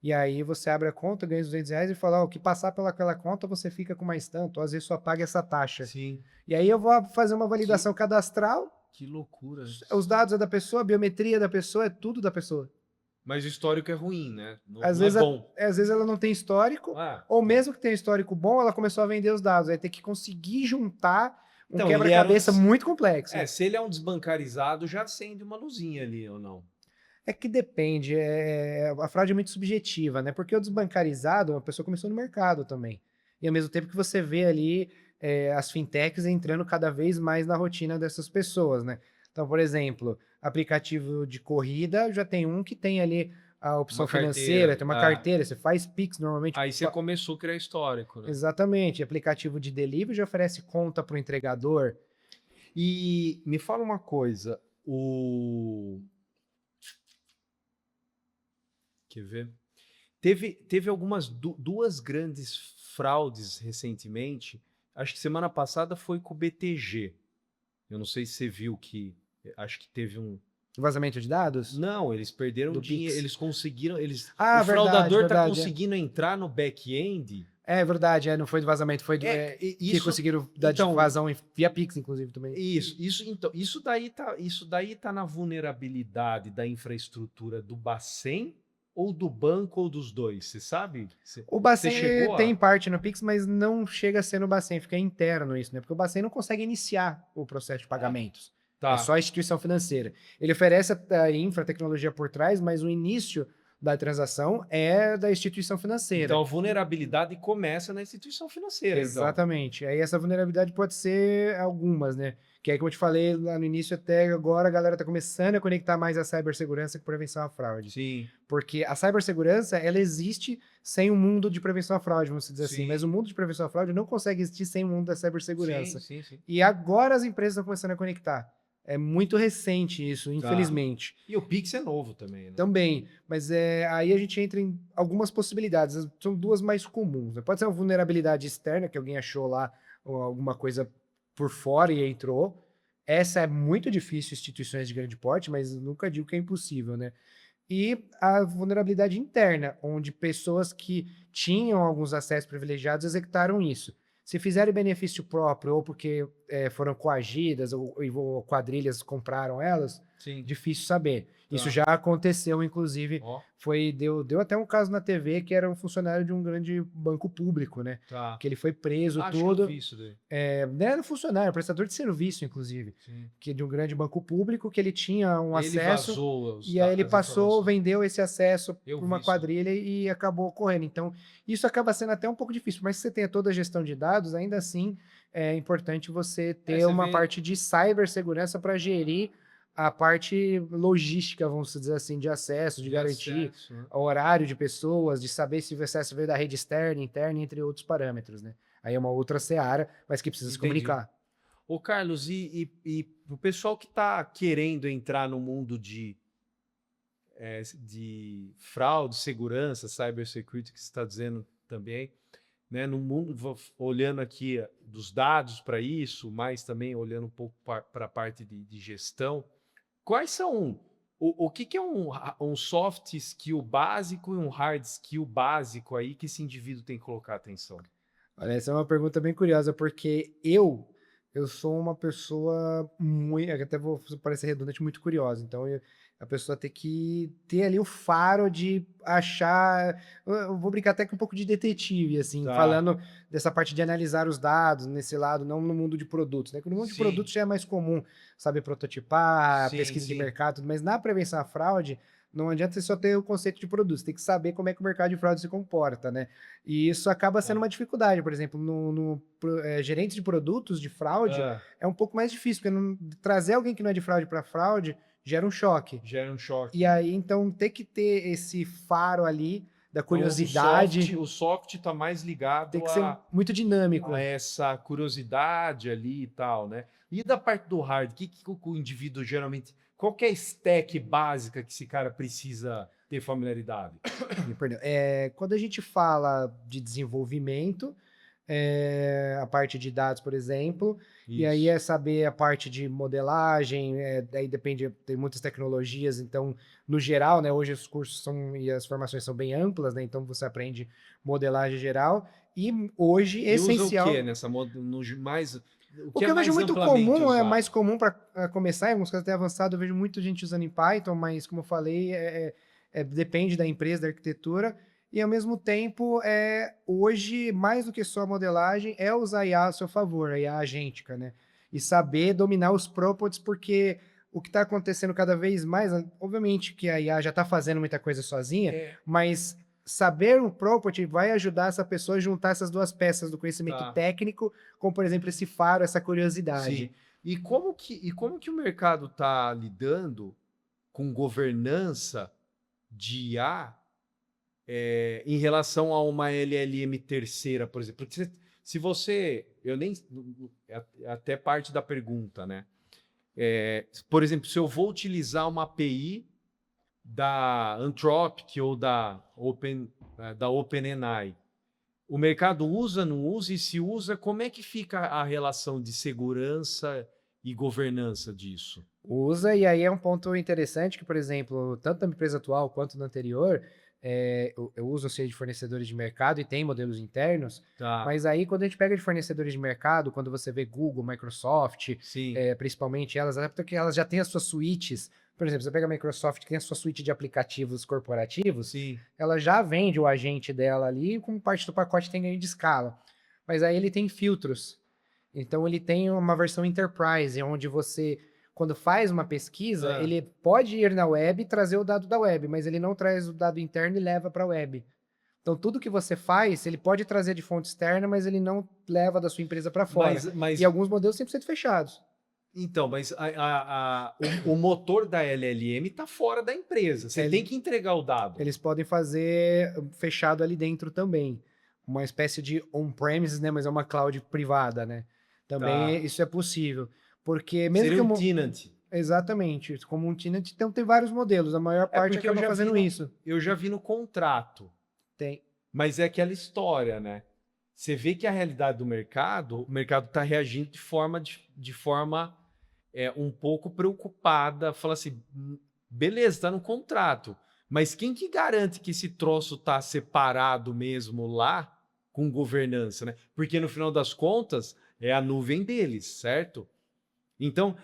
E aí você abre a conta, ganha os R$ 200 e fala, ó, o que passar pelaquela conta você fica com mais tanto, ou às vezes só paga essa taxa. Sim. E aí eu vou fazer uma Que, validação cadastral, que loucura. os dados é da pessoa, a biometria da pessoa, é tudo da pessoa. Mas o histórico é ruim, né? Não, Às não é vezes, bom. às vezes ela não tem histórico, Ah, ou mesmo que tenha histórico bom, ela começou a vender os dados. Aí tem que conseguir juntar um então, ele era quebra-cabeça muito complexo. se ele é um desbancarizado, já acende uma luzinha ali, ou não? É que depende, a fraude é muito subjetiva, né? Porque o desbancarizado, uma pessoa começou no mercado também. E ao mesmo tempo que você vê ali as fintechs entrando cada vez mais na rotina dessas pessoas, né? Então, por exemplo, aplicativo de corrida, já tem um que tem ali a opção Uma financeira, carteira. tem uma Ah, carteira, você faz Pix normalmente. aí você começou a criar histórico, né? Exatamente, aplicativo de delivery já oferece conta para o entregador. E me fala uma coisa, o... Quer ver? Teve algumas duas grandes fraudes recentemente. Acho que semana passada foi com o BTG. Eu não sei se você viu que acho que teve um. Vazamento de dados? Não, eles perderam Do dinheiro. Pix. Eles conseguiram. Ah, O verdade, fraudador está verdade. conseguindo entrar no back-end. É verdade, não foi do vazamento, foi que Isso. conseguiram dar de Então, vazão via Pix, inclusive, também. então, isso daí tá na vulnerabilidade da infraestrutura do Bacen ou do banco ou dos dois. Você sabe? O Você Bacen chegou tem a. parte no Pix, mas não chega a ser no Bacen, fica interno isso, né? Porque o Bacen não consegue iniciar o processo de pagamentos. É só Tá. a instituição financeira. Ele oferece a infra, a tecnologia por trás, mas o início da transação é da instituição financeira. Então a vulnerabilidade começa na instituição financeira, então. Exatamente. Aí essa vulnerabilidade pode ser algumas, né? Que é como eu te falei lá no início, até agora a galera tá começando a conectar mais a cibersegurança com prevenção à fraude. Sim, Porque a cibersegurança, ela existe sem o mundo de prevenção à fraude, vamos dizer assim. Mas o sim, mundo de prevenção à fraude não consegue existir sem o mundo da sim, cibersegurança. sim, sim. E agora as empresas estão começando a conectar. É muito recente isso, Tá. infelizmente. E o Pix é novo também, né? Também, mas aí a gente entra em algumas possibilidades. São duas mais comuns, né? Pode ser uma vulnerabilidade externa, que alguém achou lá ou alguma coisa por fora e entrou. Essa é muito difícil em instituições de grande porte, mas nunca digo que é impossível, né? E a vulnerabilidade interna, onde pessoas que tinham alguns acessos privilegiados executaram isso. Se fizerem benefício próprio ou porque foram coagidas ou quadrilhas compraram elas, Sim. difícil saber. Isso Tá. já aconteceu, inclusive, Ó, deu até um caso na TV que era um funcionário de um grande banco público, né? tá. Que ele foi preso, Acho que eu tudo. vi isso daí. Não era funcionário, prestador de serviço, inclusive, Sim. que de um grande banco público, que ele tinha um Ele acesso. vazou E aí ele as passou, informações. vendeu esse acesso Eu para uma vi isso. quadrilha e acabou correndo. Então, isso acaba sendo até um pouco difícil, mas se você tenha toda a gestão de dados, ainda assim é importante você ter você uma vê- parte de cibersegurança para gerir a parte logística, vamos dizer assim, de acesso, de garantir acesso, né? o horário de pessoas, de saber se o acesso veio da rede externa, interna, entre outros parâmetros, né? Aí é uma outra seara, mas que precisa se Entendi. comunicar. Ô, Carlos, e o pessoal que está querendo entrar no mundo de fraude, segurança, cybersecurity, que você está dizendo também, né? No mundo, olhando aqui dos dados para isso, mas também olhando um pouco para a parte de gestão, quais são o que é um soft skill básico e um hard skill básico aí que esse indivíduo tem que colocar atenção? Olha, essa é uma pergunta bem curiosa, porque eu sou uma pessoa muito, até vou parecer redundante, muito curiosa. Então, A pessoa tem que ter ali o faro de achar. Eu vou brincar até com um pouco de detetive, assim, Tá. falando dessa parte de analisar os dados nesse lado, não no mundo de produtos, né? Porque no mundo de Sim, produtos já é mais comum saber prototipar, sim, pesquisa de sim. mercado, mas na prevenção à fraude, não adianta você só ter o conceito de produto, você tem que saber como é que o mercado de fraude se comporta, né? E isso acaba sendo Tá. uma dificuldade, por exemplo, gerente de produtos de fraude Ah, é um pouco mais difícil, porque trazer alguém que não é de fraude para fraude gera um choque. gera um E choque. aí, então, ter que ter esse faro ali da Então, curiosidade o soft está mais tem ligado que ser muito a dinâmico. essa curiosidade ali e tal, né? E da parte do hard, que o indivíduo geralmente. Qual que é a stack básica que esse cara precisa ter familiaridade? Perdão. Quando a gente fala de desenvolvimento, a parte de dados, por exemplo, e aí Isso. é saber a parte de modelagem, daí depende, tem muitas tecnologias, então, no geral, né, hoje os cursos são, e as formações são bem amplas, né, então você aprende modelagem geral, e hoje, E usa o que essencial. nessa no mais. O O que é que eu vejo mais muito amplamente comum, é usado? mais comum para começar, em alguns casos até avançado, eu vejo muita gente usando em Python, mas como eu falei, depende da empresa, da arquitetura, e ao mesmo tempo, hoje, mais do que só a modelagem, é usar IA a seu favor, a IA agêntica, né? E saber dominar os prompts, porque o que está acontecendo cada vez mais, obviamente que a IA já está fazendo muita coisa sozinha, É, mas saber um prompt vai ajudar essa pessoa a juntar essas duas peças do conhecimento tá. técnico, como por exemplo esse faro, essa Sim. curiosidade. E como que o mercado está lidando com governança de IA em relação a uma LLM terceira, por exemplo? Porque se você, eu nem, é até parte da pergunta, né? Por exemplo, se eu vou utilizar uma API da Anthropic ou da OpenAI, o mercado usa, não usa? E se usa, como é que fica a relação de segurança e governança disso? Usa, e aí é um ponto interessante que, por exemplo, tanto na empresa atual quanto na anterior, eu uso sei de fornecedores de mercado e tem modelos internos, Tá, mas aí quando a gente pega de fornecedores de mercado, quando você vê Google, Microsoft, sim, principalmente elas, até porque elas já têm as suas suítes, por exemplo, você pega a Microsoft que tem a sua suíte de aplicativos corporativos, sim, ela já vende o agente dela ali, como parte do pacote tem ganho de escala. Mas aí ele tem filtros. Então ele tem uma versão Enterprise, onde você, quando faz uma pesquisa, ah, ele pode ir na web e trazer o dado da web, mas ele não traz o dado interno e leva para a web. Então tudo que você faz, ele pode trazer de fonte externa, mas ele não leva da sua empresa para fora. E mas alguns modelos 100% fechados. então, mas o motor da LLM está fora da empresa. Você tem Eles, que entregar o dado. eles podem fazer fechado ali dentro também. Uma espécie de on-premises, né? Mas é uma cloud privada, né? Também Tá. isso é possível. Porque mesmo Seria que um eu, tenant. exatamente. Como um tenant, então tem vários modelos. A maior É parte porque acaba fazendo isso. eu já vi no contrato. Tem. Mas é aquela história, né? Você vê que a realidade do mercado, o mercado está reagindo de forma um pouco preocupada. Fala assim, beleza, está no contrato, mas quem que garante que esse troço está separado mesmo lá com governança, né? Porque no final das contas é a nuvem deles, certo? Então,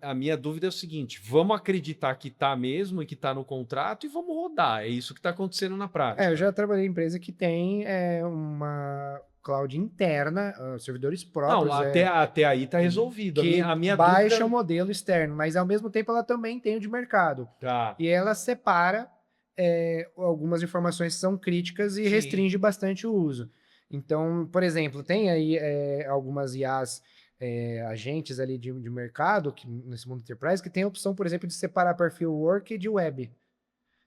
a minha dúvida é o seguinte: vamos acreditar que está mesmo e que está no contrato e vamos rodar. É isso que está acontecendo na Eu prática. já trabalhei em empresa que tem uma cloud interna, servidores Não, próprios, até aí está resolvido. que A minha baixa o dúvida. modelo externo, mas ao mesmo tempo ela também tem o de mercado. Tá, E ela separa algumas informações que são críticas e sim, restringe bastante o uso. Então, por exemplo, tem aí algumas IAs, agentes ali de mercado, nesse mundo enterprise, que tem a opção, por exemplo, de separar perfil work de web.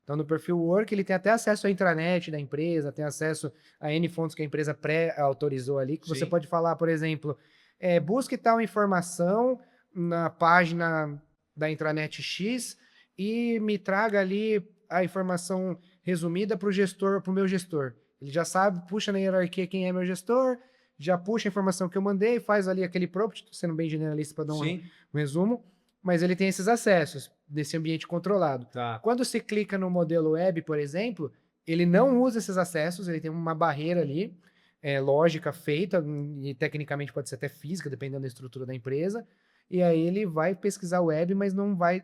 Então, no perfil Work, ele tem até acesso à intranet da empresa, tem acesso a N fontes que a empresa pré-autorizou ali, que você sim, pode falar, por exemplo, busque tal informação na página da intranet X e me traga ali a informação resumida para o gestor, para o meu gestor. Ele já sabe, puxa na hierarquia quem é meu gestor, já puxa a informação que eu mandei, faz ali aquele prompt, sendo bem generalista para dar sim, um resumo, mas ele tem esses acessos desse ambiente controlado. tá. Quando se clica no modelo web, por exemplo, ele não usa esses acessos, ele tem uma barreira ali, lógica feita, e tecnicamente pode ser até física, dependendo da estrutura da empresa, e aí ele vai pesquisar web, mas não vai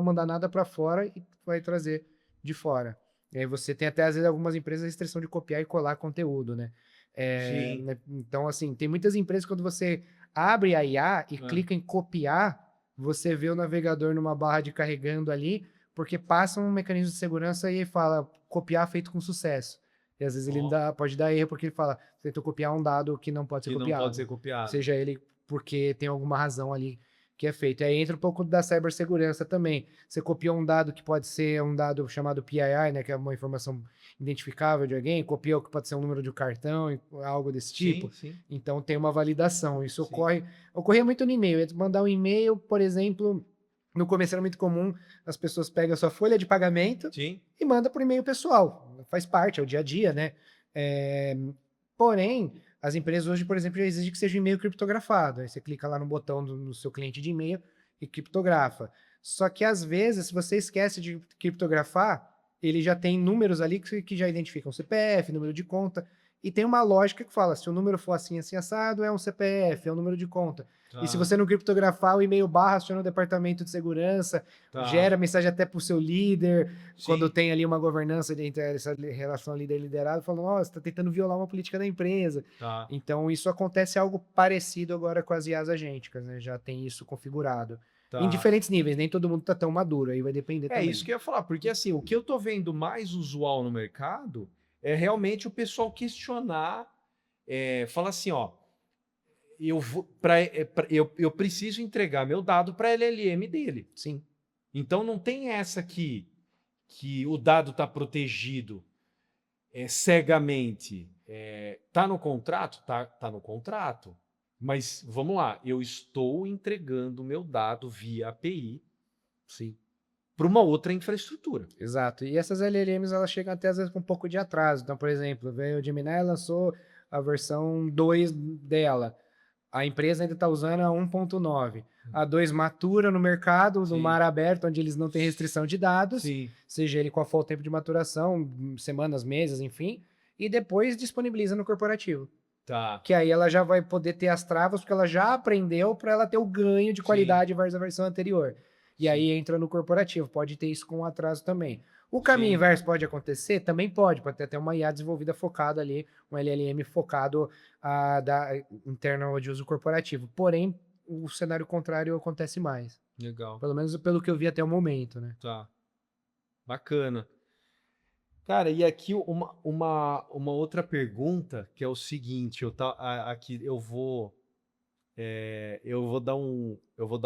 mandar nada para fora e vai trazer de fora. E aí você tem até, às vezes, algumas empresas a restrição de copiar e colar conteúdo, né? Sim. Então, assim, tem muitas empresas, quando você abre a IA e Ah, clica em copiar, você vê o navegador numa barra de carregando ali, porque passa um mecanismo de segurança e fala copiar feito com sucesso. E às vezes ó, pode dar erro porque ele fala, você tentou copiar um dado que não pode ser que não pode copiado. ser copiado. Seja ele porque tem alguma razão ali que é feito. Aí entra um pouco da cibersegurança também. Você copia um dado que pode ser um dado chamado PII, né, que é uma informação identificável de alguém, copia o que pode ser um número de cartão, algo desse Sim, tipo. sim, Então tem uma validação. Isso sim. ocorria muito no e-mail. Mandar um e-mail, por exemplo, no começo era muito comum, as pessoas pegam a sua folha de pagamento Sim, e mandam por e-mail pessoal. Faz parte, é o dia a dia, né? É, Porém, as empresas hoje, por exemplo, já exigem que seja um e-mail criptografado. Aí você clica lá no botão no seu cliente de e-mail e criptografa. Só que às vezes, se você esquece de criptografar, ele já tem números ali que já identificam CPF, número de conta, e tem uma lógica que fala: se o número for assim, assim, assado, é um CPF, é um número de conta. E se tá, você não criptografar, o e-mail barra aciona o departamento de segurança, tá. gera mensagem até para o seu líder, quando Sim. tem ali uma governança entre essa relação líder-liderado, falando, ó, você está tentando violar uma política da empresa. Tá, Então, isso acontece algo parecido agora com as IAs agênticas, né? Já tem isso configurado. Em tá. diferentes níveis, nem todo mundo está tão maduro, aí vai depender É isso também. que eu ia falar, porque assim, o que eu tô vendo mais usual no mercado é realmente o pessoal questionar, falar assim, ó, eu vou eu preciso entregar meu dado para a LLM dele. Sim, Então não tem essa que o dado está protegido cegamente. Tá no contrato? Tá no contrato. Mas vamos lá, eu estou entregando meu dado via API sim. para uma outra infraestrutura. Exato. E essas LLMs, elas chegam até às vezes com um pouco de atraso. Então, por exemplo, veio o Gemini lançou a versão 2 dela. A empresa ainda está usando a 1.9. A 2 matura no mercado, no Sim, mar aberto, onde eles não têm restrição de dados, sim, seja ele qual for o tempo de maturação, semanas, meses, enfim, e depois disponibiliza no corporativo. tá, Que aí ela já vai poder ter as travas, porque ela já aprendeu para ela ter o ganho de sim, qualidade versus a versão anterior. E sim, aí entra no corporativo, pode ter isso com atraso também. O caminho sim. inverso pode acontecer? Também pode ter até uma IA desenvolvida focada ali, um LLM focado interno de uso corporativo. Porém, o cenário contrário acontece mais. Legal, Pelo menos pelo que eu vi até o momento, né? tá, bacana. Cara, e aqui uma outra pergunta que é o seguinte, aqui eu vou dar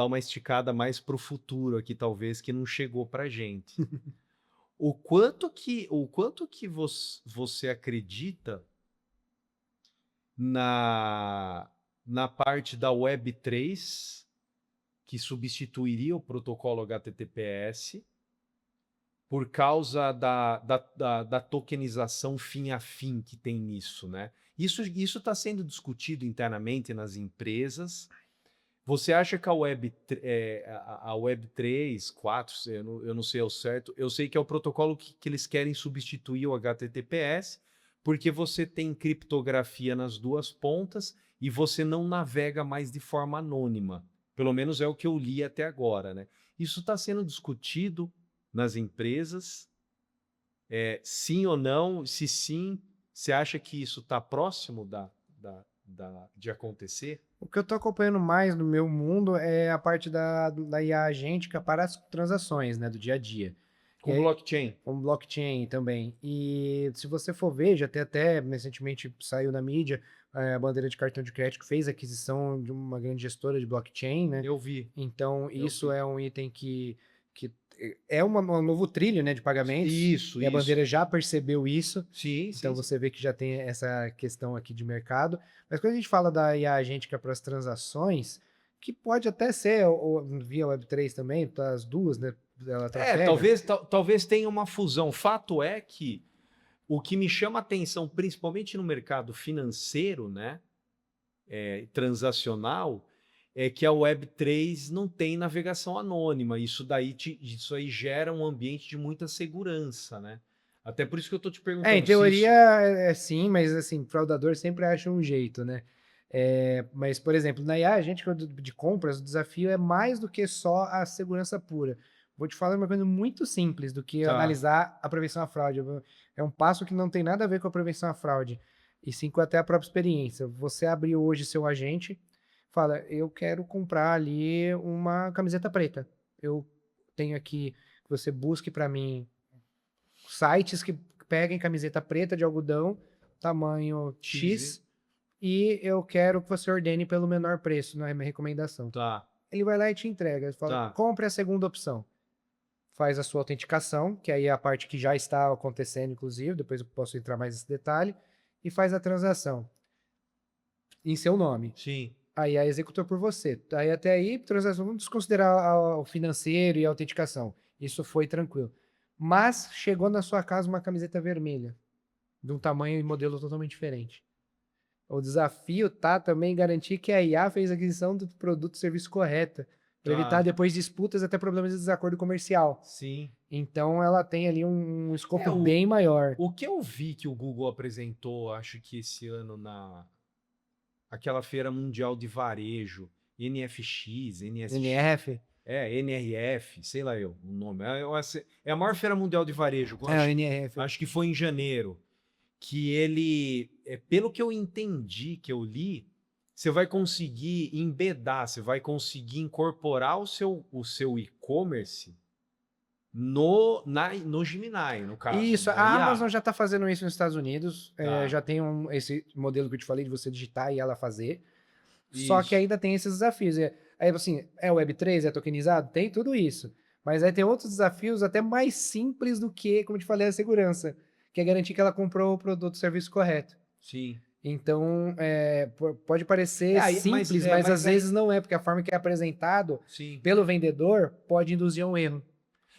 uma esticada mais para o futuro aqui, talvez, que não chegou para gente. O quanto que você acredita na, na parte da Web3 que substituiria o protocolo HTTPS por causa da tokenização fim a fim que tem nisso, né? Isso está sendo discutido internamente nas empresas. Você acha que a Web 3, 4, eu não sei ao certo, eu sei que é o protocolo que eles querem substituir o HTTPS, porque você tem criptografia nas duas pontas e você não navega mais de forma anônima. Pelo menos é o que eu li até agora, né? Isso está sendo discutido nas empresas, sim ou não? Se sim, você acha que isso está próximo de acontecer? O que eu estou acompanhando mais no meu mundo é a parte da IA agêntica para as transações, né, do dia a dia. E Com aí, blockchain? com blockchain também. E se você for ver, já até recentemente saiu na mídia, a bandeira de cartão de crédito fez aquisição de uma grande gestora de blockchain, né? Eu vi, Então, eu isso vi. é um item que é um novo trilho, né, de pagamentos, Isso, e a isso. bandeira já percebeu isso. Sim, Então sim, sim. você vê que já tem essa questão aqui de mercado. Mas quando a gente fala da IA agêntica para as transações, que pode até ser via Web3 também, tá, as duas, né? Ela trafega. Talvez tenha uma fusão. Fato é que o que me chama atenção, principalmente no mercado financeiro, né, transacional, é que a Web3 não tem navegação anônima. Isso aí gera um ambiente de muita segurança, né? Até por isso que eu estou te Em perguntando se teoria isso. sim, mas assim, fraudador sempre acha um jeito, né? Mas, por exemplo, na IA, a gente de compras, o desafio é mais do que só a segurança pura. Vou te falar uma coisa muito simples do que Tá. analisar a prevenção à fraude. É um passo que não tem nada a ver com a prevenção à fraude, e sim com até a própria experiência. Você abrir hoje seu agente, fala, eu quero comprar ali uma camiseta preta. Eu tenho aqui, que você busque para mim sites que peguem camiseta preta de algodão, tamanho X, e eu quero que você ordene pelo menor preço, não é minha recomendação. Tá, Ele vai lá e te entrega, ele fala, tá. compre a segunda opção. Faz a sua autenticação, que aí é a parte que já está acontecendo, inclusive, depois eu posso entrar mais nesse detalhe, e faz a transação em seu nome. Sim. Aí a executou por você. Aí até aí, transação, vamos desconsiderar o financeiro e a autenticação. Isso foi tranquilo. Mas chegou na sua casa uma camiseta vermelha, de um tamanho e modelo totalmente diferente. O desafio tá também em garantir que a IA fez a aquisição do produto e serviço correta, para evitar Tá. depois disputas até problemas de desacordo comercial. Sim. Então ela tem ali um escopo É, bem maior. O que eu vi que o Google apresentou, acho que esse ano aquela feira mundial de varejo, NFX, NF? NRF, sei lá o nome. É a maior feira mundial de varejo. É, o NRF. Acho que foi em janeiro. Que ele, pelo que eu entendi, que eu li, você vai conseguir embedar, você vai conseguir incorporar o seu e-commerce no Gemini, no caso. Isso, na a IA. Amazon já está fazendo isso nos Estados Unidos. Tá. Já tem esse modelo que eu te falei de você digitar e ela fazer. Só que Isso. ainda tem esses desafios. Aí, assim, é Web3, é tokenizado? Tem tudo isso. Mas aí tem outros desafios até mais simples do que, como eu te falei, a segurança, que é garantir que ela comprou o produto, o serviço correto. Sim. Então, pode parecer simples, mas às vezes não é, porque a forma que é apresentado Sim. pelo vendedor pode induzir a um erro.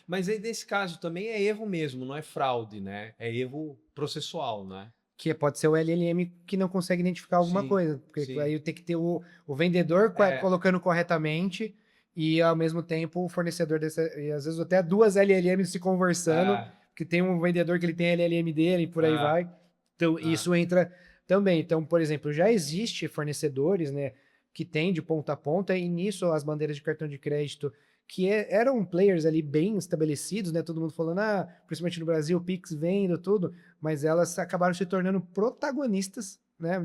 Mas aí, nesse caso também é erro mesmo, não é fraude, né? É erro processual, né? Que pode ser o LLM que não consegue identificar alguma Sim, coisa. Porque sim. aí tem que ter o vendedor colocando corretamente e, ao mesmo tempo, o fornecedor dessa. E às vezes até duas LLMs se conversando, porque tem um vendedor que ele tem LLM dele e por aí vai. Então, isso entra também. Então, por exemplo, já existe fornecedores, né, que tem de ponta a ponta, e nisso as bandeiras de cartão de crédito que eram players ali bem estabelecidos, né? Todo mundo falando, principalmente no Brasil, Pix vendo tudo, mas elas acabaram se tornando protagonistas, né?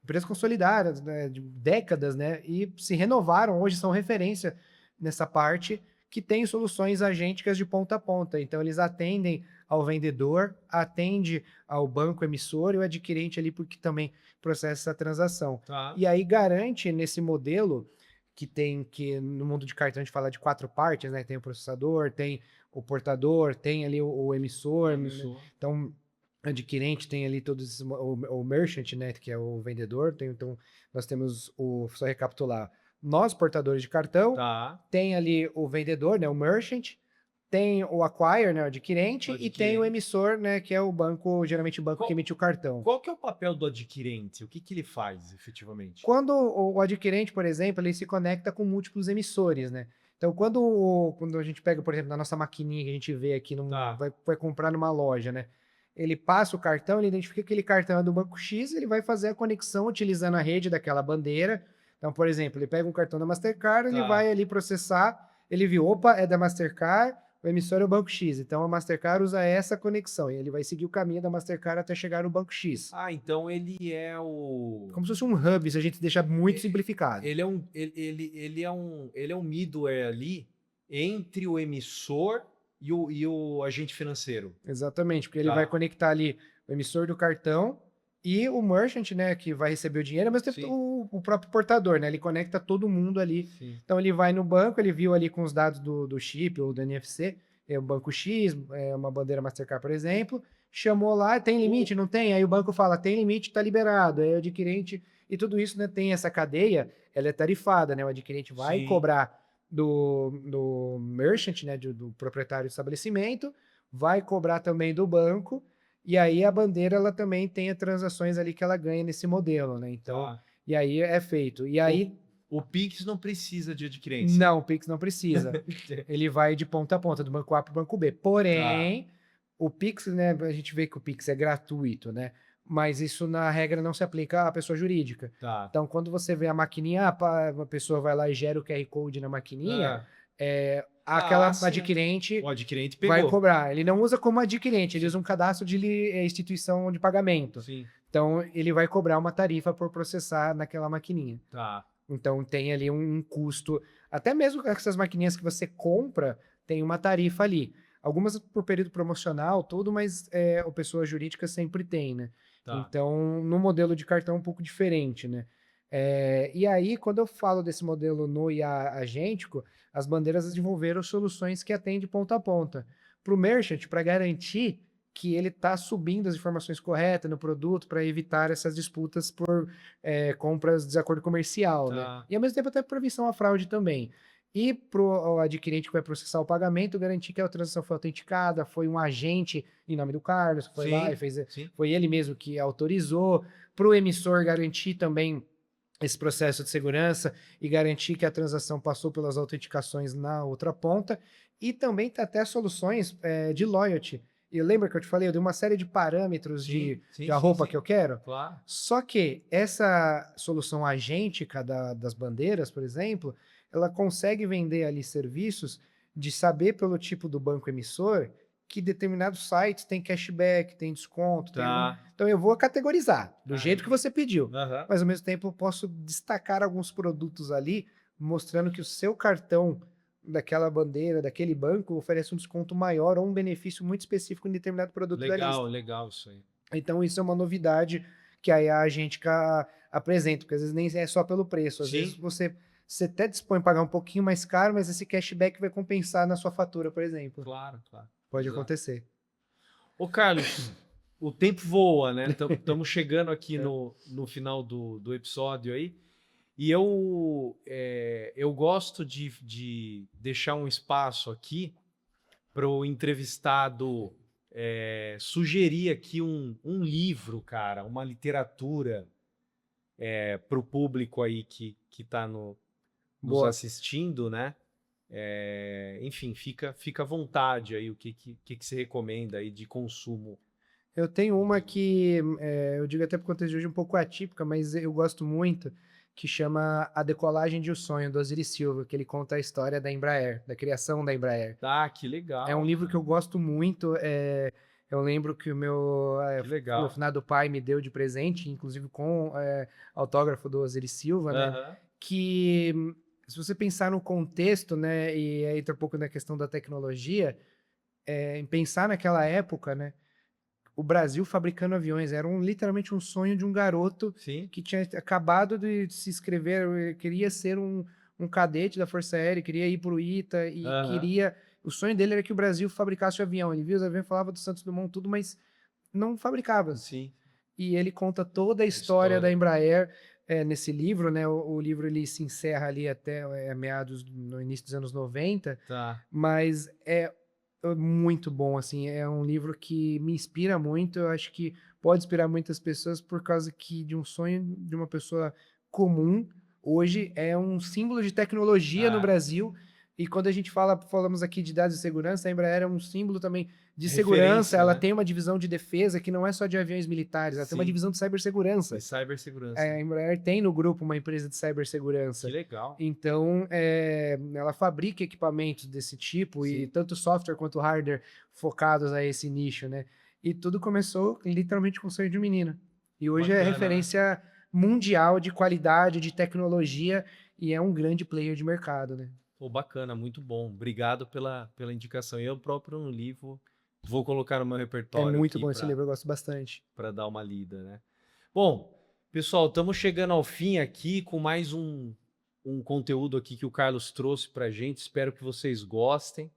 Empresas consolidadas, né? De décadas, né? E se renovaram, hoje são referência nessa parte, que tem soluções agênticas de ponta a ponta. Então, eles atendem ao vendedor, atende ao banco emissor e o adquirente ali, porque também processa essa transação. Tá. E aí garante nesse modelo que no mundo de cartão a gente fala de 4 partes, né? Tem o processador, tem o portador, tem ali o emissor. Então, adquirente tem ali todos o merchant, né? Que é o vendedor. Então, nós temos só recapitular, nós portadores de cartão, tem ali o vendedor, né? O merchant, tem o acquire, né, o adquirente, e tem o emissor, né, que é o banco, geralmente o banco que emite o cartão. Qual que é o papel do adquirente? O que ele faz, efetivamente? Quando o adquirente, por exemplo, ele se conecta com múltiplos emissores, né? Então, quando a gente pega, por exemplo, na nossa maquininha que a gente vê aqui, vai comprar numa loja, né? Ele passa o cartão, ele identifica que aquele cartão é do banco X, ele vai fazer a conexão utilizando a rede daquela bandeira. Então, por exemplo, ele pega um cartão da Mastercard, ele vai ali processar, ele viu, opa, é da Mastercard, o emissor é o banco X, então a Mastercard usa essa conexão, e ele vai seguir o caminho da Mastercard até chegar no banco X. Então ele é o... Como se fosse um hub, se a gente deixar muito simplificado. Ele é um middleware ali entre o emissor e o agente financeiro. Exatamente, porque ele vai conectar ali o emissor do cartão e o merchant, né, que vai receber o dinheiro, mas o próprio portador, né, ele conecta todo mundo ali. Sim. Então ele vai no banco, ele viu ali com os dados do chip ou do NFC, é o banco X, é uma bandeira Mastercard, por exemplo, chamou lá, tem limite? Não tem? Aí o banco fala, tem limite, tá liberado. Aí o adquirente, e tudo isso, né, tem essa cadeia, ela é tarifada, né, o adquirente vai cobrar do merchant, né, do proprietário do estabelecimento, vai cobrar também do banco, e aí a bandeira, ela também tem as transações ali que ela ganha nesse modelo, né? Então, e aí é feito. E aí... O Pix não precisa de adquirente. Não, o Pix não precisa. Ele vai de ponta a ponta, do banco A para o banco B. Porém, o Pix, né? A gente vê que o Pix é gratuito, né? mas isso na regra não se aplica à pessoa jurídica. Tá. Então, quando você vê a maquininha, uma pessoa vai lá e gera o QR Code na maquininha, Ah, aquela sim. adquirente O adquirente vai pegou. cobrar. Ele não usa como adquirente, ele Sim. usa um cadastro de instituição de pagamento. Sim. Então, ele vai cobrar uma tarifa por processar naquela maquininha. Tá. Então, tem ali um custo. Até mesmo com essas maquininhas que você compra, tem uma tarifa ali. Algumas por período promocional, tudo, mas a pessoa jurídica sempre tem, né? Tá. Então, no modelo de cartão é um pouco diferente, né? E aí, quando eu falo desse modelo no IA agêntico, as bandeiras desenvolveram soluções que atendem ponta a ponta. Para o merchant, para garantir que ele está subindo as informações corretas no produto para evitar essas disputas por compras de desacordo comercial, né? Tá. E ao mesmo tempo até prevenção à fraude também. E para o adquirente que vai processar o pagamento, garantir que a transação foi autenticada, foi um agente em nome do Carlos, que foi lá e fez, Sim. foi ele mesmo que autorizou. Para o emissor garantir também esse processo de segurança e garantir que a transação passou pelas autenticações na outra ponta. E também tem até soluções de loyalty. E lembra que eu te falei, eu dei uma série de parâmetros de a roupa que eu quero? Claro. Só que essa solução agêntica das bandeiras, por exemplo, ela consegue vender ali serviços de saber pelo tipo do banco emissor que determinados sites têm cashback, tem desconto. Tá. Então eu vou categorizar do jeito que você pediu. Aham. Mas ao mesmo tempo eu posso destacar alguns produtos ali, mostrando que o seu cartão daquela bandeira, daquele banco, oferece um desconto maior ou um benefício muito específico em determinado produto da lista. Legal isso aí. Então isso é uma novidade que aí a gente apresenta, porque às vezes nem é só pelo preço, às Sim. vezes você até dispõe a pagar um pouquinho mais caro, mas esse cashback vai compensar na sua fatura, por exemplo. Claro. Pode Exato. acontecer. Ô, Carlos, o tempo voa, né? Estamos chegando aqui no final do episódio aí. E eu gosto de deixar um espaço aqui para o entrevistado sugerir aqui um livro, cara, uma literatura para o público aí que está nos Boa. assistindo, né? Enfim, fica à vontade aí o que você recomenda aí de consumo. Eu tenho uma que eu digo até por conta de hoje um pouco atípica, mas eu gosto muito, que chama A Decolagem de um Sonho, do Osiris Silva, que ele conta a história da Embraer, da criação da Embraer. Tá, que legal. É um livro que eu gosto muito. Eu lembro que o meu finado pai me deu de presente, inclusive com autógrafo do Osiris Silva, né? Que se você pensar no contexto, né, e aí entra um pouco na questão da tecnologia, em pensar naquela época, né, o Brasil fabricando aviões era literalmente um sonho de um garoto que tinha acabado de se inscrever, queria ser um cadete da Força Aérea, queria ir para o ITA e o sonho dele era que o Brasil fabricasse o avião. Ele via os aviões, falava do Santos Dumont, tudo, mas não fabricava. Sim. E ele conta toda a história da Embraer nesse livro, né? O livro ele se encerra ali até no início dos anos 90, mas é muito bom, assim, é um livro que me inspira muito, eu acho que pode inspirar muitas pessoas por causa que de um sonho de uma pessoa comum, hoje é um símbolo de tecnologia no Brasil, e quando a gente falamos aqui de dados de segurança, a Embraer é um símbolo também de segurança, ela tem uma divisão de defesa que não é só de aviões militares, ela tem uma divisão de cibersegurança. A Embraer tem no grupo uma empresa de cibersegurança. Que legal. Então, ela fabrica equipamentos desse tipo, e tanto software quanto hardware focados a esse nicho, né? E tudo começou literalmente com o sonho de um menino. E hoje é referência mundial de qualidade, de tecnologia, e é um grande player de mercado, né? Pô, bacana, muito bom. Obrigado pela indicação. Eu próprio no livro vou colocar no meu repertório. É muito bom esse livro, eu gosto bastante. Para dar uma lida, né? Bom, pessoal, estamos chegando ao fim aqui com mais um conteúdo aqui que o Carlos trouxe para a gente. Espero que vocês gostem.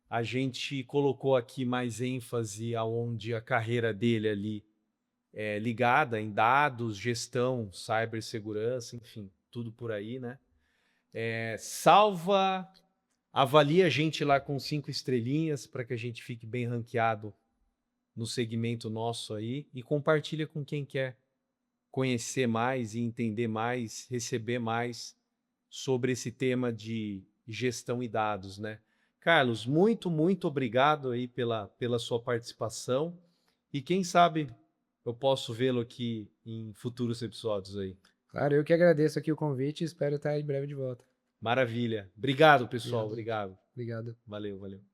A gente colocou aqui mais ênfase aonde a carreira dele ali é ligada em dados, gestão, cibersegurança, enfim, tudo por aí, né? Avalie a gente lá com 5 estrelinhas para que a gente fique bem ranqueado no segmento nosso aí e compartilha com quem quer conhecer mais e entender mais, receber mais sobre esse tema de gestão e dados, né? Carlos, muito obrigado aí pela sua participação e quem sabe eu posso vê-lo aqui em futuros episódios aí. Claro, eu que agradeço aqui o convite e espero estar em breve de volta. Maravilha. Obrigado, pessoal. Obrigado. Obrigado. Obrigado. Valeu, valeu.